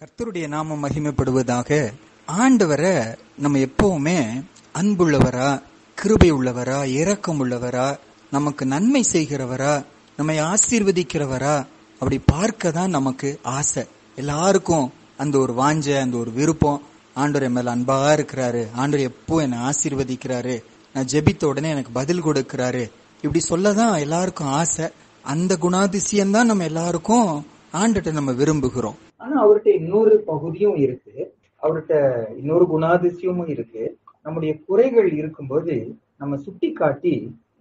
கர்த்தருடைய நாமம் மகிமைப்படுவதாக. ஆண்டவரை நம்ம எப்பவுமே அன்புள்ளவரா, கிருபை உள்ளவரா, இரக்கம் உள்ளவரா, நமக்கு நன்மை செய்கிறவரா, நம்மை ஆசீர்வதிக்கிறவரா அப்படி பார்க்க தான் நமக்கு ஆசை. எல்லாருக்கும் அந்த ஒரு வாஞ்ச, அந்த ஒரு விருப்பம். ஆண்டவர் என் மேல அன்பா இருக்கிறாரு, ஆண்டவர் எப்போ என்னை ஆசீர்வதிக்கிறாரு, நான் ஜெபித்த உடனே எனக்கு பதில் கொடுக்கிறாரு, இப்படி சொல்லதான் எல்லாருக்கும் ஆசை. அந்த குணாதிசயம் தான் நம்ம எல்லாருக்கும் ஆண்டட்ட நம்ம விரும்புகிறோம். ஆனா அவர்கிட்ட இன்னொரு பகுதியும் இருக்கு, அவர்கிட்ட இன்னொரு குணாதிசயமும் இருக்கு. நம்முடைய குறைகள் இருக்கும்போது நம்ம சுட்டி காட்டி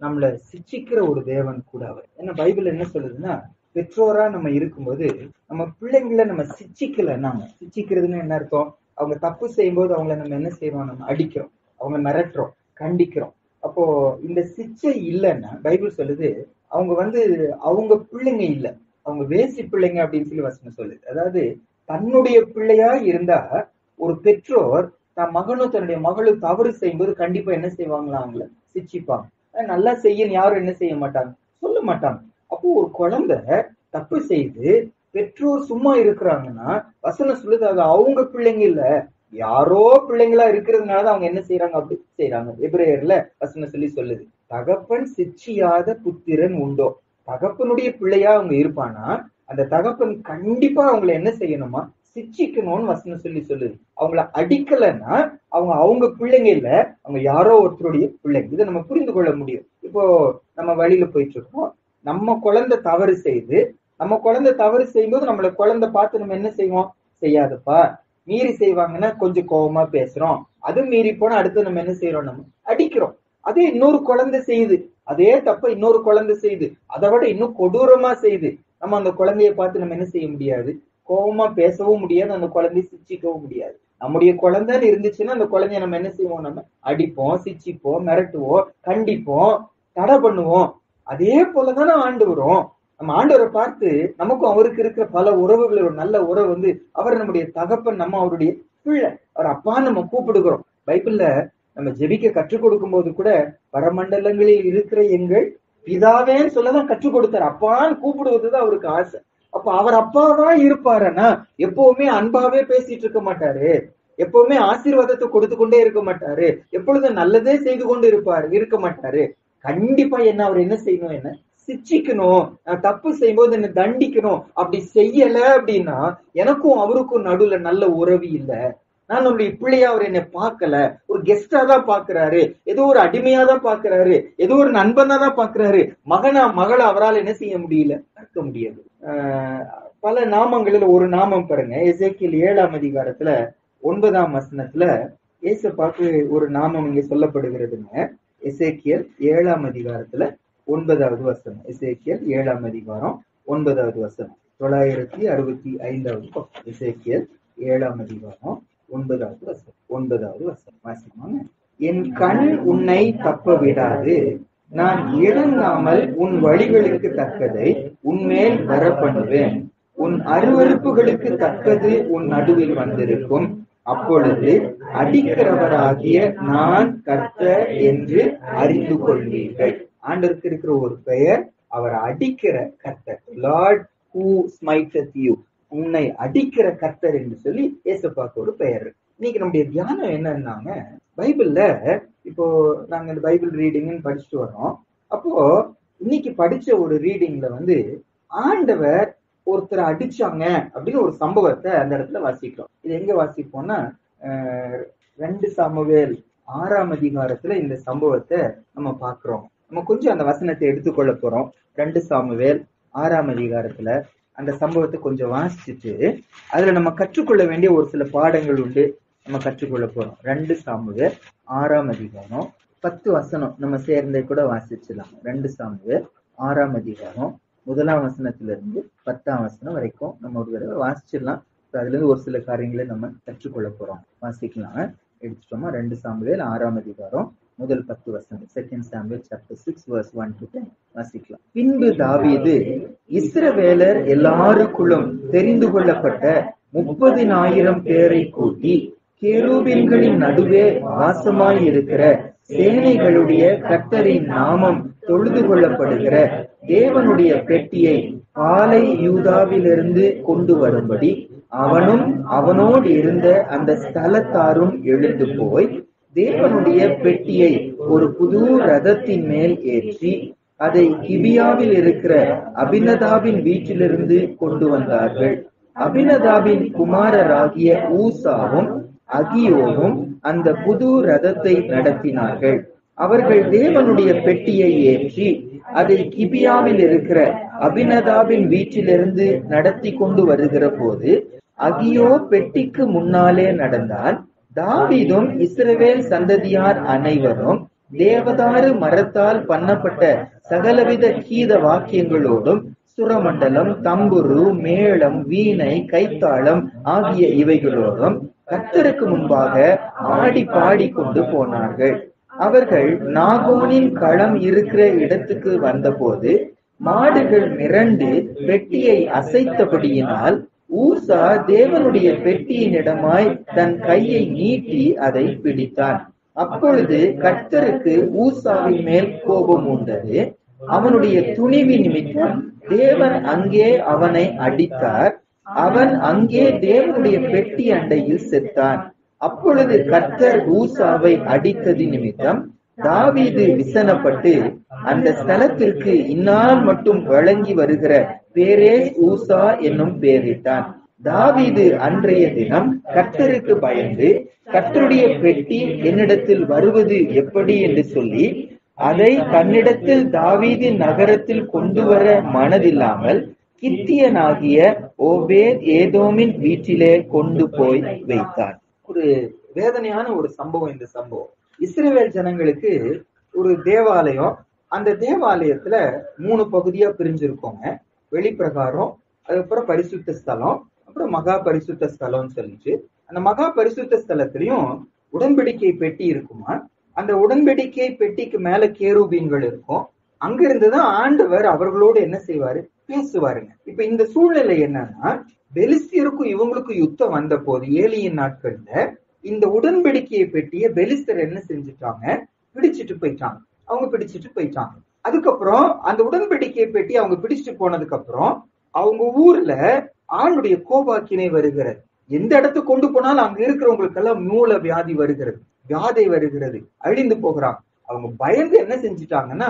நம்மள சிச்சிக்கிற ஒரு தேவன் கூட அவர். ஏன்னா பைபிள் என்ன சொல்லுதுன்னா, பெற்றோரா நம்ம இருக்கும்போது நம்ம பிள்ளைங்களை நம்ம சிச்சிக்கல. நாம சிச்சிக்கிறதுன்னு என்ன அர்த்தம்? அவங்க தப்பு செய்யும்போது அவங்கள நம்ம என்ன செய்யறோம்? நம்ம அடிக்கிறோம், அவங்க மிரட்டுறோம், கண்டிக்கிறோம். அப்போ இந்த சிச்சை இல்லைன்னா பைபிள் சொல்லுது அவங்க அவங்க பிள்ளைங்க இல்ல, அவங்க வேசி பிள்ளைங்க அப்படின்னு சொல்லி வசனம் சொல்லுது. அதாவது தன்னுடைய பிள்ளையா இருந்தா ஒரு பெற்றோர் தன் மகனும் தன்னுடைய மகளும் தவறு செய்யும்போது கண்டிப்பா என்ன செய்வாங்களா? அவங்கள சிச்சிப்பாங்க. நல்லா செய்யன்னு யாரும் என்ன செய்ய மாட்டாங்க, சொல்ல மாட்டாங்க. அப்போ ஒரு குழந்தை தப்பு செய்து பெற்றோர் சும்மா இருக்கிறாங்கன்னா வசனம் சொல்லுது அது அவங்க பிள்ளைங்க இல்ல, யாரோ பிள்ளைங்களா இருக்கிறதுனாலதான் அவங்க என்ன செய்யறாங்க, அப்படி செய்யறாங்க. எபிரேயர்ல வசனம் சொல்லுது, தகப்பன் சிச்சியாத புத்திரன் உண்டோ. தகப்பனுடைய பிள்ளையா அவங்க இருப்பானா அந்த தகப்பன் கண்டிப்பா அவங்கள என்ன செய்யணுமா? சிச்சிக்கணும்னு வசனம் சொல்லுது. அவங்கள அடிக்கலன்னா அவங்க பிள்ளைங்க இல்ல, அவங்க யாரோ ஒருத்தருடைய பிள்ளைங்க. இதை நம்ம புரிந்து கொள்ள முடியும். இப்போ நம்ம வழியில போயிட்டு இருக்கோம், நம்ம குழந்தை தவறு செய்யும்போது நம்மள குழந்தை பார்த்து நம்ம என்ன செய்வோம்? செய்யாதப்பா. மீறி செய்வாங்கன்னா கொஞ்சம் கோபமா பேசுறோம். அது மீறி போனா அடுத்து நம்ம என்ன செய்யறோம்? நம்ம அடிக்கிறோம். அதே இன்னொரு குழந்தை செய்யுது, அதே தப்ப இன்னொரு குழந்தை செய்யுது, அதை விட இன்னும் கொடூரமா செய்யுது, நம்ம அந்த குழந்தைய பார்த்து நம்ம என்ன செய்ய முடியாது? கோபமா பேசவும் முடியாது, அந்த குழந்தைய சிச்சிக்கவும் முடியாது. நம்முடைய குழந்தைன்னு இருந்துச்சுன்னா அந்த குழந்தைய நம்ம என்ன செய்வோம்? நம்ம அடிப்போம், சிச்சிப்போம், மிரட்டுவோம், கண்டிப்போம், தடை பண்ணுவோம். அதே போலதானே ஆண்டவரும். நம்ம ஆண்டவரை பார்த்து நமக்கும் அவருக்கு இருக்கிற பல உறவுகள், ஒரு நல்ல உறவு அவர் நம்முடைய தகப்பன், நம்ம அவருடைய பிள்ளை, அவர் அப்பான்னு நம்ம கூப்பிடுகிறோம். பைபிள்ல நம்ம ஜெபிக்க கற்றுக் கொடுக்கும் போது கூட பரமண்டலங்களில் இருக்கிற எங்கள் பிதாவேன்னு சொல்லதான் கற்றுக் கொடுத்தாரு. அப்பான்னு கூப்பிடுவதுதான் அவருக்கு ஆசை. அப்ப அவர் அப்பாவா இருப்பாருன்னா எப்பவுமே அன்பாவே பேசிட்டு இருக்க மாட்டாரு, எப்பவுமே ஆசீர்வாதத்தை கொடுத்து கொண்டே இருக்க மாட்டாரு, எப்பொழுதும் நல்லதே செய்து கொண்டு இருக்க மாட்டாரு. கண்டிப்பா அவர் என்ன செய்யணும்? என்ன சிச்சிக்கணும், தப்பு செய்யும்போது என்ன தண்டிக்கணும். அப்படி செய்யல அப்படின்னா எனக்கும் அவருக்கும் நடுவுல நல்ல உறவு இல்ல. நான் நம்முடைய பிள்ளையா அவர் என்னை பார்க்கல, ஒரு கெஸ்டா தான் பாக்குறாரு, ஏதோ ஒரு அடிமையா தான் பாக்குறாரு, ஏதோ ஒரு நண்பனா தான் பாக்குறாரு. மகளை அவரால் என்ன செய்ய முடியல, பார்க்க முடியாது. பல நாமங்களில் ஒரு நாமம் பாருங்க, எசேக்கியேல் 7ஆம் அதிகாரத்துல 9ஆம் வசனத்துல ஏசப்பாக்கு ஒரு நாமம் இங்க சொல்லப்படுகிறதுங்க. எசேக்கியேல் 7ஆம் அதிகாரத்துல 9வது வசனம். எசேக்கியேல் 7ஆம் அதிகாரம் 9வது வசனம், 965வது பக்கம். எசேக்கியேல் 7ஆம் அதிகாரம் 9வது வசனம் வாசிப்பாங்க. என் கண் உன்னை தப்ப விடாது, நான் இறங்காமல் உன் வழிகளுக்கு தக்கதை உன்மேல் வர பண்ணுவேன், உன் அருவருப்புகளுக்கு தக்கது உன் நடுவில் வந்திருக்கும், அப்பொழுது அடிக்கிறவராகிய நான் கர்த்தர் என்று அறிந்து கொள்வீர்கள். ஆண்டவருக்கு இருக்கிற ஒரு பெயர், அவர் அடிக்கிற கர்த்தர். லார்ட் ஹூ ஸ்மைட்டத் யூ, உன்னை அடிக்கிற கர்த்தர் என்று சொல்லி ஏசப்பாக்கு ஒரு பெயர். இன்னைக்கு நம்முடைய தியானம் என்னன்னாங்க, பைபிள்ல இப்போ நாங்க இந்த பைபிள் ரீடிங்னு படிச்சுட்டு வரோம். அப்போ இன்னைக்கு படிச்ச ஒரு ரீடிங்ல ஆண்டவர் ஒருத்தரை அடிச்சாங்க அப்படின்னு ஒரு சம்பவத்தை அந்த இடத்துல வாசிக்கிறோம். இது எங்க வாசிப்போம்னா 2 சாமுவேல் 6ஆம் அதிகாரத்துல இந்த சம்பவத்தை நம்ம பாக்குறோம். நம்ம கொஞ்சம் அந்த வசனத்தை எடுத்துக்கொள்ள போறோம். 2 சாமுவேல் 6ஆம் அதிகாரத்துல அந்த சம்பவத்தை கொஞ்சம் வாசிச்சுட்டு அதுல நம்ம கற்றுக்கொள்ள வேண்டிய ஒரு சில பாடங்கள் உண்டு, நம்ம கற்றுக்கொள்ள போறோம். 2 சாமுவேல் 6ஆம் அதிகாரம் 10 வசனம் நம்ம சேர்ந்தே கூட வாசிச்சலாம். 2 சாமுவேல் 6ஆம் அதிகாரம் 1ஆம் வசனத்துல இருந்து 10ஆம் வசனம் வரைக்கும் நம்ம ஒரு தடவை வாசிச்சிடலாம். அதுல இருந்து ஒரு சில காரியங்களை நம்ம கற்றுக்கொள்ள போறோம். வாசிக்கலாம். எடுத்துட்டோமா? 2 சாமுவேல் 6ஆம் அதிகாரம் முதல் 10 வசனம். 2 சாமுவேல் chapter 6 verse 1 to 10 வாசிக்கலாம். பின்பு தாவீது இஸ்ரவேலர் எல்லாருக்குள்ளும் தெரிந்து கொள்ளப்பட்ட 30,000 பேரை கூட்டி கேருபீன்களின் நடுவே வாசமாய் இருக்கிற சேனைகளுடைய கர்த்தரின் நாமம் தொழுது கொள்ளப்படுகிற தேவனுடைய பெட்டியை பாலை யூதாவிலிருந்து கொண்டு வரும்படி அவனும் அவனோடு இருந்த அந்த ஸ்தலத்தாரும் எழுந்து போய் தேவனுடைய பெட்டியை ஒரு புது ரதத்தின் மேல் ஏற்றி அதை கிபியாவில் இருக்கிற அபினதாபின் வீட்டிலிருந்து கொண்டு வந்தார்கள். அபினதாபின் குமாரராகிய ஊசாவும் அகியோவும் அந்த புது ரதத்தை நடத்தினார்கள். அவர்கள் தேவனுடைய பெட்டியை ஏற்றி அதை கிபியாவில் இருக்கிற அபினதாபின் வீட்டிலிருந்து நடத்தி கொண்டு வருகிற போது அகியோ பெட்டிக்கு முன்னாலே நடந்தான். தாவீதும் இஸ்ரவேல் சந்ததியார் அனைவரும் தேவதாரு மரத்தால் பண்ணப்பட்ட சகலவித கீத வாக்கியங்களோடும் சுரமண்டலம், தம்புரு, மேளம், வீணை, கைத்தாளம் ஆகிய இவைகளோடும் கர்த்தருக்கு முன்பாக ஆடி பாடி கொண்டு போனார்கள். அவர்கள் நாகோனின் களம் இருக்கிற இடத்துக்கு வந்தபோது மாடுகள் மிரண்டு பெட்டியை அசைத்தபடியினால் ஊசா தேவனுடைய பெட்டியினிடமாய் தன் கையை நீட்டி அதை பிடித்தான். அப்பொழுது கர்த்தருக்கு ஊசாவின் மேல் கோபம் உண்டது. அவனுடைய துணிவி நிமித்தம் தேவன் அங்கே அவனை அடித்தார். அவன் அங்கே தேவனுடைய பெட்டி அண்டையில் செத்தான். அப்பொழுது கர்த்தர் ஊசாவை அடித்தது நிமித்தம் தாவீது விசனப்பட்டு அந்த ஸ்தலத்திற்கு இந்நாள் மட்டும் வழங்கி வருகிற பேரேஸ் ஊசா என்னும் பெயரிட்டான். தாவீது அன்றைய தினம் கர்த்தருக்கு பயந்து கர்த்தருடைய பெட்டி என்னிடத்தில் வருவது எப்படி என்று சொல்லி அதை தன்னிடத்தில் தாவீதின் நகரத்தில் கொண்டு வர மனதில்லாமல் கித்தியனாகிய ஓபேத் ஏதோமின் வீட்டிலே கொண்டு போய் வைத்தான். ஒரு வேதனையான ஒரு சம்பவம் இந்த சம்பவம். இஸ்ரவேல் ஜனங்களுக்கு ஒரு தேவாலயம், அந்த தேவாலயத்துல 3 பகுதியா பிரிஞ்சிருக்கோங்க. வெளிப்பிரகாரம், அதுக்கப்புறம் பரிசுத்த ஸ்தலம், அப்புறம் மகா பரிசுத்த ஸ்தலம்னு சொல்லிட்டு அந்த மகா பரிசுத்த ஸ்தலத்திலையும் உடன்படிக்கை பெட்டி இருக்குமா. அந்த உடன்படிக்கை பெட்டிக்கு மேல கேருபீன்கள் இருக்கும். அங்க இருந்துதான் ஆண்டவர் அவர்களோடு என்ன செய்வாரு, பேசுவாருங்க. இப்ப இந்த சூழ்நிலை என்னன்னா, பெலிஸ்தியருக்கும் இவங்களுக்கும் யுத்தம் வந்த போது ஏலியின் நாட்கள்ல இந்த உடன்படிக்கையை பெட்டிய பெலிஸ்தர் என்ன செஞ்சுட்டாங்க, பிடிச்சிட்டு போயிட்டாங்க. அதுக்கப்புறம் அந்த உடன்படிக்கையை பெட்டி அவங்க பிடிச்சிட்டு போனதுக்கு அப்புறம் அவங்க ஊர்ல ஆளுடைய கோபாக்கினை வருகிறது. எந்த இடத்துக்கு கொண்டு போனாலும் அங்க இருக்கிறவங்களுக்கு எல்லாம் மூல வியாதி வருகிறது, வியாதை வருகிறது, அழிந்து போகிறாங்க. அவங்க பயந்து என்ன செஞ்சுட்டாங்கன்னா,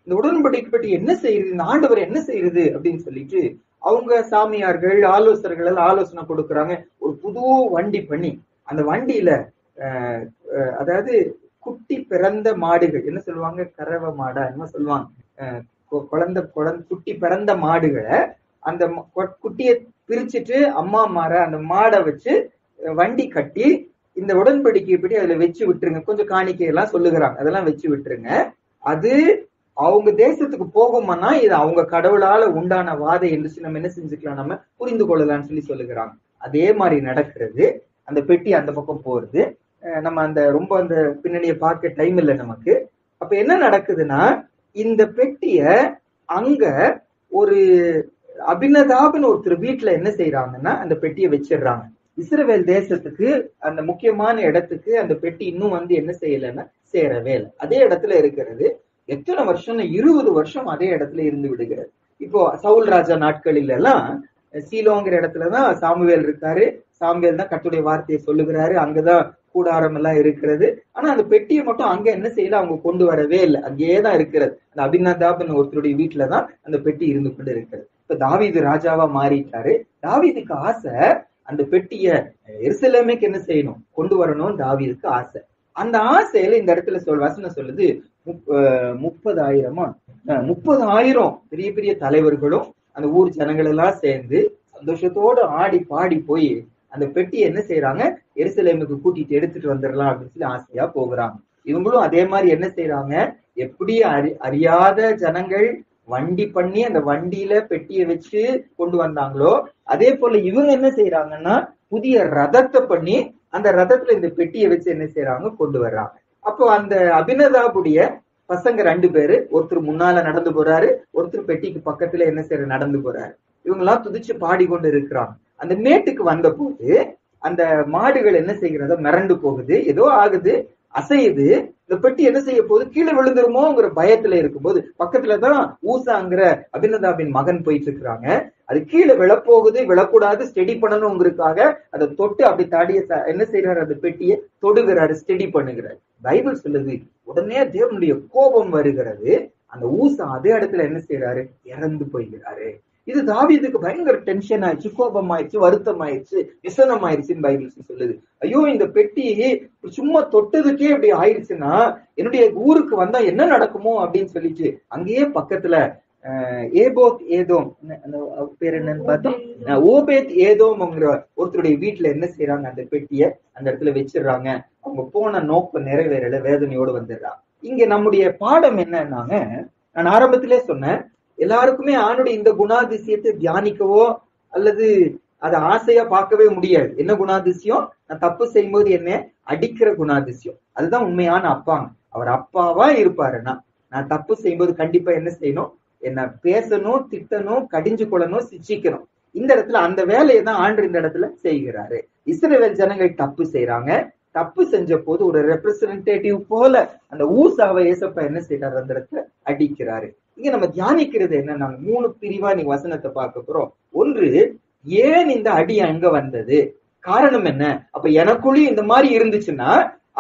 இந்த உடன்படிக்கை பெட்டி என்ன செய்யுது, இந்த ஆண்டவர் என்ன செய்யுது அப்படின்னு சொல்லிட்டு அவங்க சாமியார்கள் ஆலோசகர்கள் எல்லாம் ஆலோசனை கொடுக்கறாங்க. ஒரு புது வண்டி பண்ணி அந்த வண்டியில அதாவது குட்டி பிறந்த மாடுகள், என்ன சொல்லுவாங்க, கறவை மாடா என்ன சொல்லுவாங்க, குட்டி பிறந்த மாடுகளை அந்த குட்டியை பிரிச்சுட்டு அம்மா மாற அந்த மாடை வச்சு வண்டி கட்டி இந்த உடன்படிக்கை படி அதுல வச்சு விட்டுருங்க, கொஞ்சம் காணிக்கையெல்லாம் சொல்லுகிறாங்க, அதெல்லாம் வச்சு விட்டுருங்க. அது அவங்க தேசத்துக்கு போகும்னா இது அவங்க கடவுளால உண்டான வாதை என்று நம்ம என்ன செஞ்சுக்கலாம், நம்ம புரிந்து கொள்ளலாம்னு சொல்லுகிறாங்க. அதே மாதிரி நடக்கிறது. அந்த பெட்டி அந்த பக்கம் போறது. நம்ம அந்த ரொம்ப அந்த பின்னணியை பார்க்க டைம் இல்லை நமக்கு. அப்ப என்ன நடக்குதுன்னா, இந்த பெட்டிய அங்க ஒரு அபினதாப்னு ஒருத்தர் வீட்டுல என்ன செய்யறாங்கன்னா அந்த பெட்டியை வச்சிடுறாங்க. இஸ்ரவேல் தேசத்துக்கு அந்த முக்கியமான இடத்துக்கு அந்த பெட்டி இன்னும் என்ன செய்யலைன்னா சேரவே இல்லை. அதே இடத்துல இருக்கிறது. எத்தனை வருஷம், 20 வருஷம் அதே இடத்துல இருந்து விடுகிறது. இப்போ சவுல் ராஜா நாட்களில் எல்லாம் சீலோங்கிற இடத்துலதான் சாமுவேல் இருக்காரு. சாமுவேல் தான் கர்த்தருடைய வார்த்தையை சொல்லுகிறாரு. அங்கதான் கூடாரம் எல்லாம் இருக்கிறது. ஆனா அந்த பெட்டியை மட்டும் அங்க என்ன செய்யல, அவங்க கொண்டு வரவே இல்லை, அங்கேயேதான் இருக்கிறது. அந்த அபினதாப்னு ஒருத்தருடைய வீட்டுலதான் அந்த பெட்டி இருந்து கொண்டு இருக்கிறது. இப்ப தாவீது ராஜாவா மாறிட்டாரு. தாவீதுக்கு ஆசை அந்த பெட்டிய எருசலேமுக்கு என்ன செய்யணும், கொண்டு வரணும். தாவீதுக்கு ஆசை. அந்த ஆசையில இந்த இடத்துல வசனம் சொல்லுது 30,000 பெரிய பெரிய தலைவர்களும் அந்த ஊர் ஜனங்கள் எல்லாம் சேர்ந்து சந்தோஷத்தோடு ஆடி பாடி போய் அந்த பெட்டி என்ன செய்யறாங்க, எருசலேமுக்கு கூட்டிட்டு எடுத்துட்டு வந்துடலாம் அப்படின்னு சொல்லி ஆசையா போகிறாங்க. இவங்களும் அதே மாதிரி என்ன செய்யறாங்க, எப்படி அறியாத ஜனங்கள் வண்டி பண்ணி அந்த வண்டியில பெட்டியை வச்சு கொண்டு வந்தாங்களோ அதே போல இவங்க என்ன செய்யறாங்கன்னா புதிய ரதத்தை பண்ணி அந்த ரதத்துல இந்த பெட்டியை வச்சு என்ன செய்யறாங்க, கொண்டு வர்றாங்க. அப்போ அந்த அபினதாபுடைய பசங்க 2 பேரு, ஒருத்தர் முன்னால நடந்து போறாரு, ஒருத்தர் பெட்டிக்கு பக்கத்துல என்ன செய்யற நடந்து போறாரு. இவங்க எல்லாம் துதிச்சு பாடிக்கொண்டு இருக்கிறாங்க. அந்த மேட்டுக்கு வந்த போது அந்த மாடுகள் என்ன செய்கிறதோ மிரண்டு போகுது, ஏதோ ஆகுது, அசையுது. இந்த பெட்டி என்ன செய்ய போகுது, கீழே விழுந்துருமோங்கிற பயத்துல இருக்கும்போது பக்கத்துலதான் ஊசாங்கிற அபினதாபின் மகன் போயிட்டு இருக்கிறாங்க. அது கீழே விழப்போகுது, விழக்கூடாது, ஸ்டெடி பண்ணணுங்கிறதுக்காக அதை தொட்டு அப்படி தாடிய என்ன செய்யறாரு, அந்த பெட்டியை தொடுகிறாரு, ஸ்டெடி பண்ணுகிறாரு. பைபிள் சொல்லுது உடனே தேவனுடைய கோபம் வருகிறது. அந்த ஊசா அதே இடத்துல என்ன செய்யறாரு, இறந்து போய்கிறாரு. இது தாவீதுக்கு பயங்கர டென்ஷன் ஆயிடுச்சு, கோபம் ஆயிடுச்சு, வருத்தம் ஆயிடுச்சு, விசனம் ஆயிடுச்சுன்னு பைபிள் சொல்லுது. ஐயோ, இந்த பெட்டி சும்மா தொட்டதுக்கே இப்படி ஆயிடுச்சுன்னா என்னுடைய ஊருக்கு வந்தா என்ன நடக்குமோ அப்படின்னு சொல்லிட்டு அங்கேயே பக்கத்துல ஏபோத் ஏதோம், பேர் என்னன்னு பார்த்தோம், ஓபேத் ஏதோம்ங்கிற ஒருத்தருடைய வீட்டுல என்ன செய்யறாங்க, அந்த பெட்டிய அந்த இடத்துல வச்சிடுறாங்க. அவங்க போன நோக்கம் நிறைவேறல, வேதனையோடு வந்துடுறாங்க. இங்க நம்முடைய பாடம் என்னன்னாங்க, நான் ஆரம்பத்திலே சொன்னேன், எல்லாருக்குமே ஆணுடைய இந்த குணாதிசயத்தை தியானிக்கவோ அல்லது அதை ஆசையா பார்க்கவே முடியாது. என்ன குணாதிசயம்? நான் தப்பு செய்யும்போது என்ன அடிக்கிற குணாதிசயம். அதுதான் உண்மையான அப்பாங்க. அவர் அப்பாவா இருப்பாருன்னா நான் தப்பு செய்யும்போது கண்டிப்பா என்ன செய்யணும், என்ன பேசணும், திட்டணும், கடிஞ்சு கொள்ளணும், சிச்சிக்கணும். இந்த இடத்துல அந்த வேலையை தான் ஆண்டு இந்த இடத்துல செய்கிறாரு. இஸ்ரவேல் ஜனங்கள் தப்பு செய்யறாங்க. தப்பு செஞ்ச போது ஒரு ரெப்ரசன்டேட்டிவ் போல அந்த ஊசாவை ஏசப்பா என்ன செய்யறாரு, அந்த இடத்துல அடிக்கிறாரு. இங்க நம்ம தியானிக்கிறது என்னன்னா, 3 பிரிவா நீங்க வசனத்தை பார்க்க போறோம். ஒன்று, ஏன் இந்த அடி அங்க வந்தது, காரணம் என்ன? அப்ப எனக்குள்ளேயும் இந்த மாதிரி இருந்துச்சுன்னா,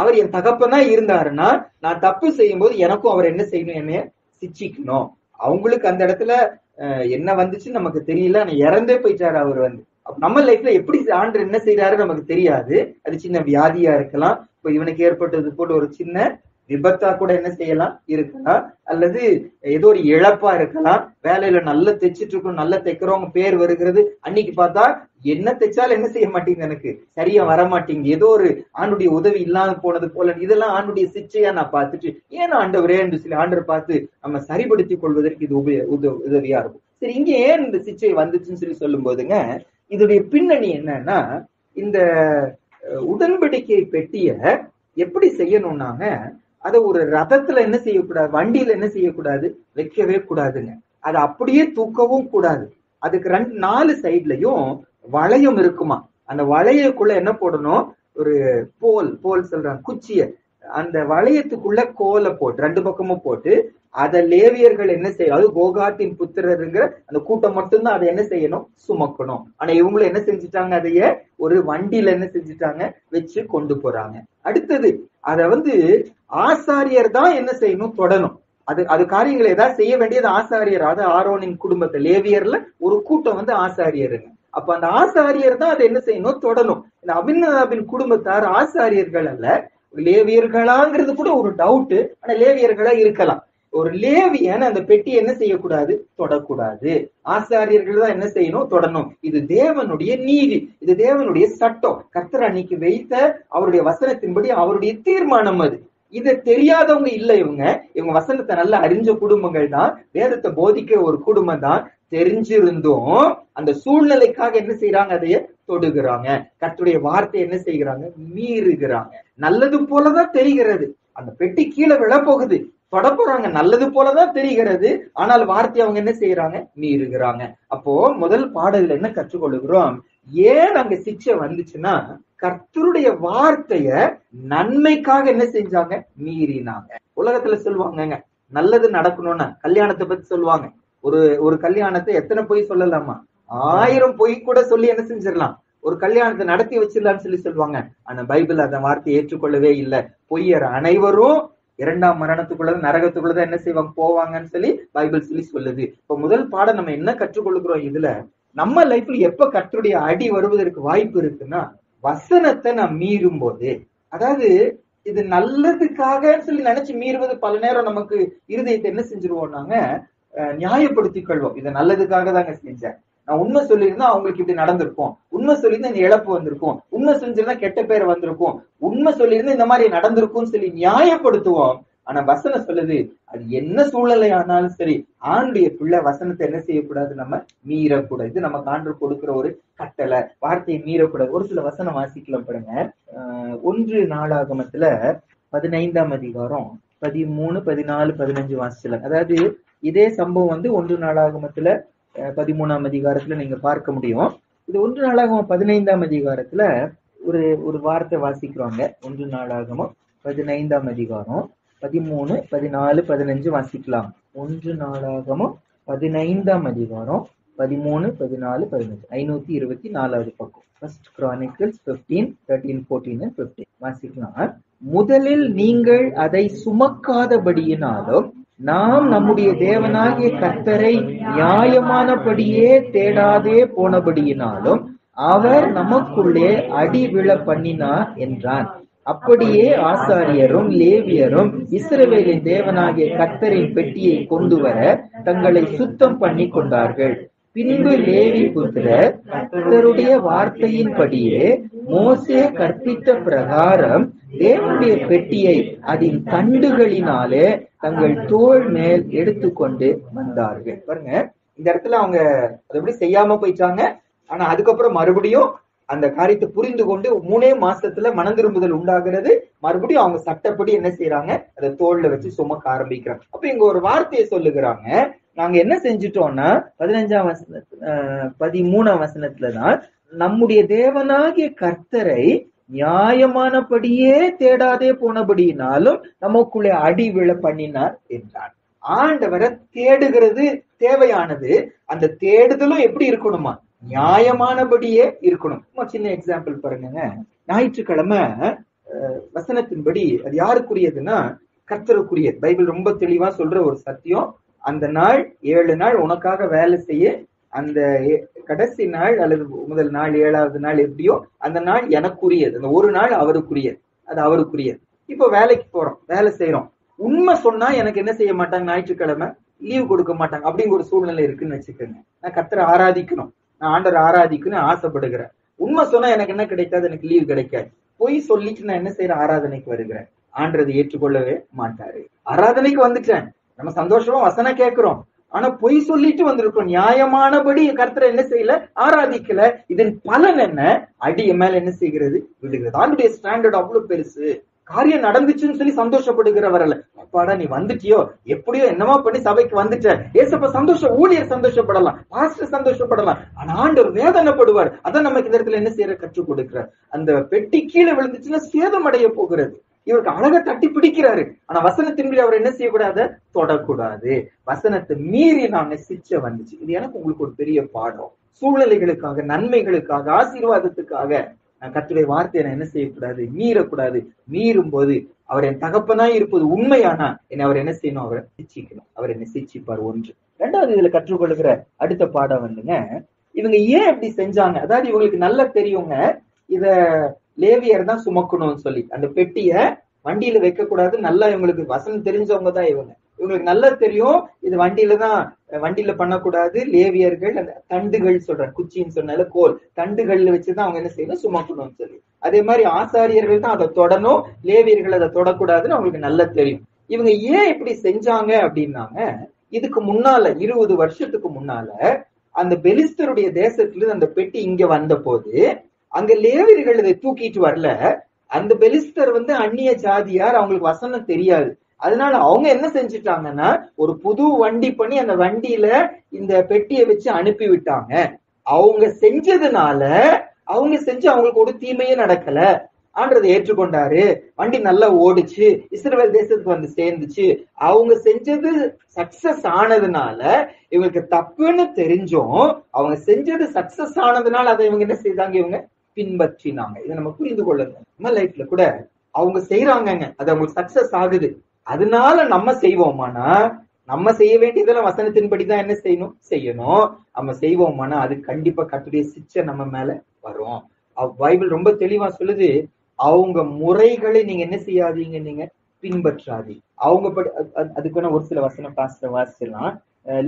அவர் என் தகப்பனா இருந்தாருன்னா நான் தப்பு செய்யும் போது எனக்கும் அவர் என்ன செய்யணும், என்னைய சிச்சிக்கணும். அவங்களுக்கு அந்த இடத்துல என்ன வந்துச்சுன்னு நமக்கு தெரியல, ஆனா இறந்தே போயிட்டாரு அவர் வந்து. நம்ம லைஃப்ல எப்படி ஆண்டு என்ன செய்யறாரு நமக்கு தெரியாது. அது சின்ன வியாதியா இருக்கலாம், இப்ப இவனுக்கு ஏற்பட்டது போல ஒரு சின்ன விபத்தா கூட என்ன செய்யலாம் இருக்கலாம், அல்லது ஏதோ ஒரு இழப்பா இருக்கலாம். வேலையில நல்லா தைச்சிட்டு இருக்கணும், நல்லா தைக்கிறவங்க பேர் வருகிறது, அன்னைக்கு பார்த்தா என்ன தைச்சாலும் என்ன செய்ய மாட்டேங்குது, எனக்கு சரியா வர மாட்டேங்குது, ஏதோ ஒரு ஆண்டுடைய உதவி இல்லாம போனது போல. இதெல்லாம் ஆண்டுடைய சிச்சையா நான் பார்த்துட்டு, ஏன் ஆண்டவரே என்று சொல்லி ஆண்டவர் பார்த்து நம்ம சரிபடுத்திக் கொள்வதற்கு இது உதவியா இருக்கும். சரி, இங்க ஏன் இந்த சிச்சை வந்துச்சுன்னு சொல்லி சொல்லும் போதுங்க, இதோடைய பின்னணி என்னன்னா, இந்த உடன்படிக்கை பெட்டிய எப்படி செய்யணும்னாங்க, அதை ஒரு ரதத்துல என்ன செய்யக்கூடாது, வண்டியில என்ன செய்யக்கூடாது, வைக்கவே கூடாதுங்க. அதை அப்படியே தூக்கவும் கூடாது. அதுக்கு 4 சைட்லயும் வளையம் இருக்குமா. அந்த வளையக்குள்ள என்ன போடணும், ஒரு போல் சொல்றாங்க, குச்சிய அந்த வளையத்துக்குள்ள கோலை போட்டு 2 பக்கமும் போட்டு அதை லேவியர்கள் என்ன செய்யும், அது கோகாத்தின் புத்திரருங்கிற அந்த கூட்டம் மட்டும்தான் அதை என்ன செய்யணும், சுமக்கணும். ஆனா இவங்களும் என்ன செஞ்சுட்டாங்க, அதைய ஒரு வண்டியில என்ன செஞ்சுட்டாங்க, வச்சு கொண்டு போறாங்க. அடுத்தது அத ஆசாரியர் தான் என்ன செய்யணும், தொடணும். அது காரியங்களை ஏதாவது செய்ய வேண்டியது ஆசாரியர். அது ஆரோனின் குடும்பத்தை, லேவியர்ல ஒரு கூட்டம் ஆசாரியருங்க. அப்ப அந்த ஆசாரியர் தான் அதை என்ன செய்யணும், தொடணும். இந்த அபினதாபின் குடும்பத்தார் ஆசாரியர்கள் அல்ல, லேவியர்களாங்கிறது கூட ஒரு டவுட். ஆனா லேவியர்களா இருக்கலாம். ஒரு லேவியன் அந்த பெட்டி என்ன செய்யக்கூடாது, தொடக்கூடாது. ஆசாரியர்கள் தான் என்ன செய்யணும், தொடணும். இது தேவனுடைய நீதி, இது தேவனுடைய சட்டம். கர்த்தர் அன்னைக்கு வைத்த அவருடைய வசனத்தின்படி அவருடைய தீர்மானம் அது. இதை தெரியாதவங்க இல்ல, இவங்க வசனத்தை நல்லா அறிஞ்ச குடும்பங்கள் தான், வேதத்தை போதிக்கிற ஒரு குடும்பம் தான். தெரிஞ்சிருந்தும் அந்த சூழ்நிலைக்காக என்ன செய்யறாங்க, அதைய தொடுகிறாங்க. கர்த்தருடைய வார்த்தை என்ன செய்கிறாங்க, மீறுகிறாங்க. நல்லது போலதான் தெரிகிறது, அந்த பெட்டி கீழே விழ போகுது, தொட போறாங்க, நல்லது போலதான் தெரிகிறது. ஆனால் வார்த்தை அவங்க என்ன செய்யறாங்க, மீறுகிறாங்க. அப்போ முதல் பாடல்ல என்ன கற்றுக்கொள்ளுகிறோம், ஏன் அங்க சிக்ஷை வந்துச்சுன்னா, கர்த்தருடைய வார்த்தைய நன்மைக்காக என்ன செஞ்சாங்க, மீறினாங்க. உலகத்துல சொல்லுவாங்க, நல்லது நடக்கணும்னா கல்யாணத்தை பத்தி சொல்லுவாங்க. ஒரு கல்யாணத்தை எத்தனை பொய் சொல்லலாமா, 1000 பொய் கூட சொல்லி என்ன செஞ்சிடலாம், ஒரு கல்யாணத்தை நடத்தி வச்சிடலாம்னு சொல்லுவாங்க. ஆனா பைபிள் அந்த வார்த்தையை ஏற்றுக்கொள்ளவே இல்லை. பொய்யர் அனைவரும் 2ஆம் மரணத்துக்குள்ளதான், நரகத்துக்குள்ளதான் என்ன செய்வாங்க, போவாங்கன்னு சொல்லி பைபிள் சொல்லுது. இப்ப முதல் பாடம் நம்ம என்ன கற்றுக்கொள்ளுகிறோம் இதுல, நம்ம லைஃப்ல எப்ப கர்த்தருடைய அடி வருவதற்கு வாய்ப்பு இருக்குன்னா, வசனத்தை நாம் மீறும் போது. அதாவது இது நல்லதுக்காக சொல்லி நினைச்சு மீறுவது பல நேரம் நமக்கு இருதயத்தை என்ன செஞ்சிருவோம், நாங்க நியாயப்படுத்திக் கொள்வோம். இதை நல்லதுக்காக தாங்க செஞ்சேன், நான் உண்மை சொல்லியிருந்தா அவங்களுக்கு இப்படி நடந்திருக்கும், உண்மை சொல்லியிருந்தா இந்த இழப்பு வந்திருக்கும், உண்மை செஞ்சிருந்தா கெட்ட பேர் வந்திருக்கும், உண்மை சொல்லியிருந்தா இந்த மாதிரி நடந்திருக்கும்னு சொல்லி நியாயப்படுத்துவோம். ஆனா வசனம் சொல்லுது, அது என்ன சூழ்நிலை ஆனாலும் சரி, ஆண்டுடைய பிள்ளை வசனத்தை என்ன செய்யக்கூடாது, நம்ம மீறக்கூடாது. இது நமக்கு ஆண்டு கொடுக்கிற ஒரு கட்டளை, வார்த்தையை மீறக்கூடாது. ஒரு சில வசனம் வாசிக்கலாம் பாருங்க. 1 நாளாகமத்துல 15ஆம் அதிகாரம் 13, 14, 15 வாசிச்சலாம். அதாவது இதே சம்பவம் 1 நாளாகமத்துல 13ஆம் அதிகாரத்துல நீங்க பார்க்க முடியும். இது 1 நாளாகமம் 15ஆம் அதிகாரத்துல ஒரு வார்த்தை வாசிக்கிறாங்க. 1 நாளாகமம் 15ஆம் அதிகாரம் 13, 14, 15 வாசிக்கலாம். 1 நாளாகமம் 15ஆம் அதிகாரம் 13, 14, 15 524வது பக்கம். First Chronicles 15, 13, 14 and 15 வாசிக்கலாம். முதலில் நீங்கள் அதை சுமக்காதபடியினாலும் நாம் நம்முடைய தேவனாகிய கர்த்தரை நியாயமானபடியே தேடாதே போனபடியினாலும் அவர் நமக்குள்ளே அடி விழ பண்ணினார் என்றான். அப்படியே ஆசாரியரும் லேவியரும் இஸ்ரவேலின் தேவனாகிய கர்த்தரின் பெட்டியை கொண்டு வர தங்களை சுத்தம் பண்ணி கொண்டார்கள். பின்பு லேவி புத்திரர் கர்த்தருடைய வார்த்தையின்படியே மோசே கற்பித்த பிரகாரம் தேவனுடைய பெட்டியை அதன் தண்டுகளினாலே தங்கள் தோள் மேல் எடுத்துக்கொண்டு வந்தார்கள். பாருங்க, இந்த இடத்துல அவங்க அதை எப்படி செய்யாம போயிட்டாங்க. ஆனா அதுக்கப்புறம் மறுபடியும் அந்த காரியத்தை புரிந்து கொண்டு 3 மாசத்துல மனந்திரும்புதல் உண்டாகிறது. மறுபடியும் அவங்க சட்டப்படி என்ன செய்யறாங்க, அதை தோல்ல வச்சு சுமக்க ஆரம்பிக்கிறாங்க. அப்ப இங்க ஒரு வார்த்தையை சொல்லுகிறாங்க, நாங்க என்ன செஞ்சுட்டோம்னா 13ஆம் வசனத்துலதான் நம்முடைய தேவனாகிய கர்த்தரை நியாயமானபடியே தேடாதே போனபடியினாலும் நமக்குள்ளே அடி விழ பண்ணினார் என்றார். ஆண்டவரை தேடுகிறது தேவையானது. அந்த தேடுதலும் எப்படி இருக்கணுமா, நியாயமானபடியே இருக்கணும். சின்ன எக்ஸாம்பிள் பாருங்க. ஞாயிற்றுக்கிழமை வசனத்தின்படி அது யாருக்குரியதுன்னா கர்த்தருக்குரியது. பைபிள் ரொம்ப தெளிவா சொல்ற ஒரு சத்தியம். அந்த நாள் 7 நாள் உனக்காக வேலை செய்ய, அந்த கடைசி நாள் அல்லது முதல் நாள் 7வது நாள் எப்படியோ அந்த நாள் எனக்குரியது. அந்த ஒரு நாள் அவருக்குரியது, அது அவருக்குரியது. இப்போ வேலைக்கு போறோம், வேலை செய்யறோம். உண்மை சொன்னா எனக்கு என்ன செய்ய மாட்டாங்க, ஞாயிற்றுக்கிழமை லீவ் கொடுக்க மாட்டாங்க. அப்படிங்கிற ஒரு சூழ்நிலை இருக்குன்னு வச்சுக்கோங்க. நான் கர்த்தரை ஆராதிக்கணும், நான் ஆண்டரை ஆராதிக்கணும்னு ஆசைப்படுகிறேன். உண்மை சொன்னா எனக்கு என்ன கிடைக்காது, எனக்கு லீவ் கிடைக்காது. பொய் சொல்லிட்டு நான் என்ன செய்யறேன், ஆராதனைக்கு வருகிறேன். ஆண்டரை ஏற்றுக்கொள்ளவே மாட்டாரு. ஆராதனைக்கு வந்துட்டேன், நம்ம சந்தோஷமா வசனம் கேட்கிறோம், ஆனா பொய் சொல்லிட்டு வந்திருக்கோம். நியாயமானபடி கர்த்தரை என்ன செய்யல, ஆராதிக்கல. இதன் பலன் என்ன, அடி மேல என்ன செய்கிறது, விடுகிறது. ஆண்டுடைய ஸ்டாண்டர்ட் அவ்வளவு பெருசு. காரியம் நடந்துச்சுன்னு சொல்லி சந்தோஷப்படுகிறவர் அல்ல. அப்பாடா நீ வந்துட்டியோ, எப்படியோ என்னமா பண்ணி சபைக்கு வந்துட்ட, ஏசப்ப சந்தோஷம், ஊழியர் சந்தோஷப்படலாம், பாஸ்டர் சந்தோஷப்படலாம், ஆனா ஆண்டவர் வேதனைப்படுவார். அதான் நமக்கு இந்த இடத்துல என்ன செய்யற, கற்றுக் கொடுக்கிறார். அந்த பெட்டி கீழே விழுந்துச்சுன்னா சேதம் அடைய போகிறது. இவருக்கு அழகா தட்டி பிடிக்கிறாரு. ஆனா வசனத்தின்படி அவர் என்ன செய்யக்கூடாது, தொடக்கூடாது. வசனத்தை மீறி நாங்க சிச்ச வந்துச்சு. இது எனக்கு உங்களுக்கு ஒரு பெரிய பாடம். சூழ்நிலைகளுக்காக, நன்மைகளுக்காக, ஆசீர்வாதத்துக்காக நான் கர்த்தருடைய வார்த்தையை நான் என்ன செய்யக்கூடாது, மீறக்கூடாது. மீறும் போது அவர் என் தகப்பனா இருப்பது உண்மையானா என்ன அவர் என்ன செய்யணும், அவரை சிச்சிக்கணும். அவர் என்ன சிச்சிப்பார். 1. 2வது இதுல கற்றுக்கொள்ளுகிற அடுத்த பாடம் வந்துங்க, இவங்க ஏன் இப்படி செஞ்சாங்க. அதாவது இவங்களுக்கு நல்லா தெரியுங்க, இத லேவியர் தான் சுமக்கணும்னு சொல்லி அந்த பெட்டிய வண்டியில வைக்க கூடாது. நல்லா இவங்களுக்கு வசனம் தெரிஞ்சவங்க தான் இவங்களுக்கு நல்லா தெரியும், இது வண்டியில பண்ணக்கூடாது. லேவியர்கள் அந்த தண்டுகள் சொல்ற, குச்சின்னு சொன்னால கோல், தண்டுகள்ல வச்சுதான் அவங்க என்ன செய்யணும், சுமக்கணும்னு சொல்லி. அதே மாதிரி ஆசாரியர்கள் தான் அதை தொடணும், லேவியர்கள் அதை தொடக்கூடாதுன்னு அவங்களுக்கு நல்லா தெரியும். இவங்க ஏன் இப்படி செஞ்சாங்க அப்படின்னாங்க, இதுக்கு முன்னால 20 வருஷத்துக்கு முன்னால அந்த பெலிஸ்தருடைய தேசத்துல அந்த பெட்டி இங்க வந்த போது அங்க லேவியர்கள் இதை தூக்கிட்டு வரல. அந்த பெலிஸ்தர் அந்நிய ஜாதியார், அவங்களுக்கு வசனம் தெரியாது. அதனால அவங்க என்ன செஞ்சுட்டாங்கன்னா, ஒரு புது வண்டி பண்ணி அந்த வண்டியில இந்த பெட்டியை வச்சு அனுப்பி விட்டாங்க. அவங்க செஞ்சதுனால அவங்களுக்கு ஒரு தீமையே நடக்கல. ஆண்டதை ஏற்றுக்கொண்டாரு, வண்டி நல்லா ஓடிச்சு, இஸ்ரவேல் தேசத்துக்கு சேர்ந்துச்சு. அவங்க செஞ்சது சக்சஸ் ஆனதுனால, இவங்களுக்கு தப்புன்னு தெரிஞ்சும் அவங்க செஞ்சது சக்சஸ் ஆனதுனால அதை இவங்க என்ன செய்தாங்க, இவங்க பின்பற்றினாங்க. இதை நம்ம புரிந்து கொள்ளணும். நம்ம லைஃப்ல கூட அவங்க செய்யறாங்க, அது அவங்களுக்கு சக்சஸ் ஆகுது. அதனால நம்ம செய்வோமானா, நம்ம செய்ய வேண்டியதெல்லாம் வசனத்தின்படிதான் என்ன செய்யணும். நம்ம செய்வோமானா அது கண்டிப்பா கர்த்தருடைய சிச்சை நம்ம மேல வரும். பைபிள் ரொம்ப தெளிவா சொல்லுது, அவங்க முறைகளை நீங்க என்ன செய்யாதீங்க, நீங்க பின்பற்றாதீங்க. அவங்க அதுக்கான ஒரு சில வசனம் பாஸ்டர் வாசிக்கலாம்.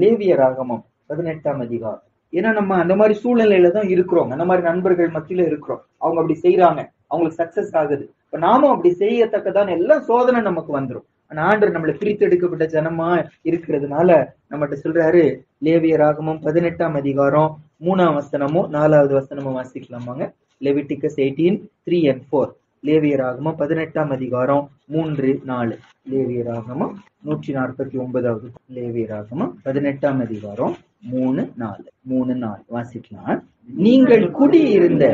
லேவியராகமம் 18ஆம் அதிகாரம். ஏன்னா நம்ம அந்த மாதிரி சூழ்நிலையில தான் இருக்கிறோம், அந்த மாதிரி நண்பர்கள் மத்தியில இருக்கிறோம். அவங்க அப்படி செய்யறாங்க, அவங்களுக்கு சக்சஸ் ஆகுது. இப்ப நாமும் அப்படி செய்யத்தக்கதான எல்லாம் சோதனை நமக்கு வந்துடும். ஆனா ஆண்டவர் நம்மளை பிரித்தெடுக்கப்பட்ட ஜனமா இருக்கிறதுனால நம்மகிட்ட சொல்றாரு. லேவியராகமம் 18ஆம் அதிகாரம் 3ஆம் வசனமும் 4வது வசனமும் வாசிக்கலாமாங்க. Leviticus 18:3 and 4. லேவியராகமம் 18ஆம் அதிகாரம் 3, 4. லேவியராகமம் 149வது. லேவியராகமம் 18ஆம் அதிகாரம் 3, 4 வாசிக்கலாம். நீங்கள் குடியிருந்த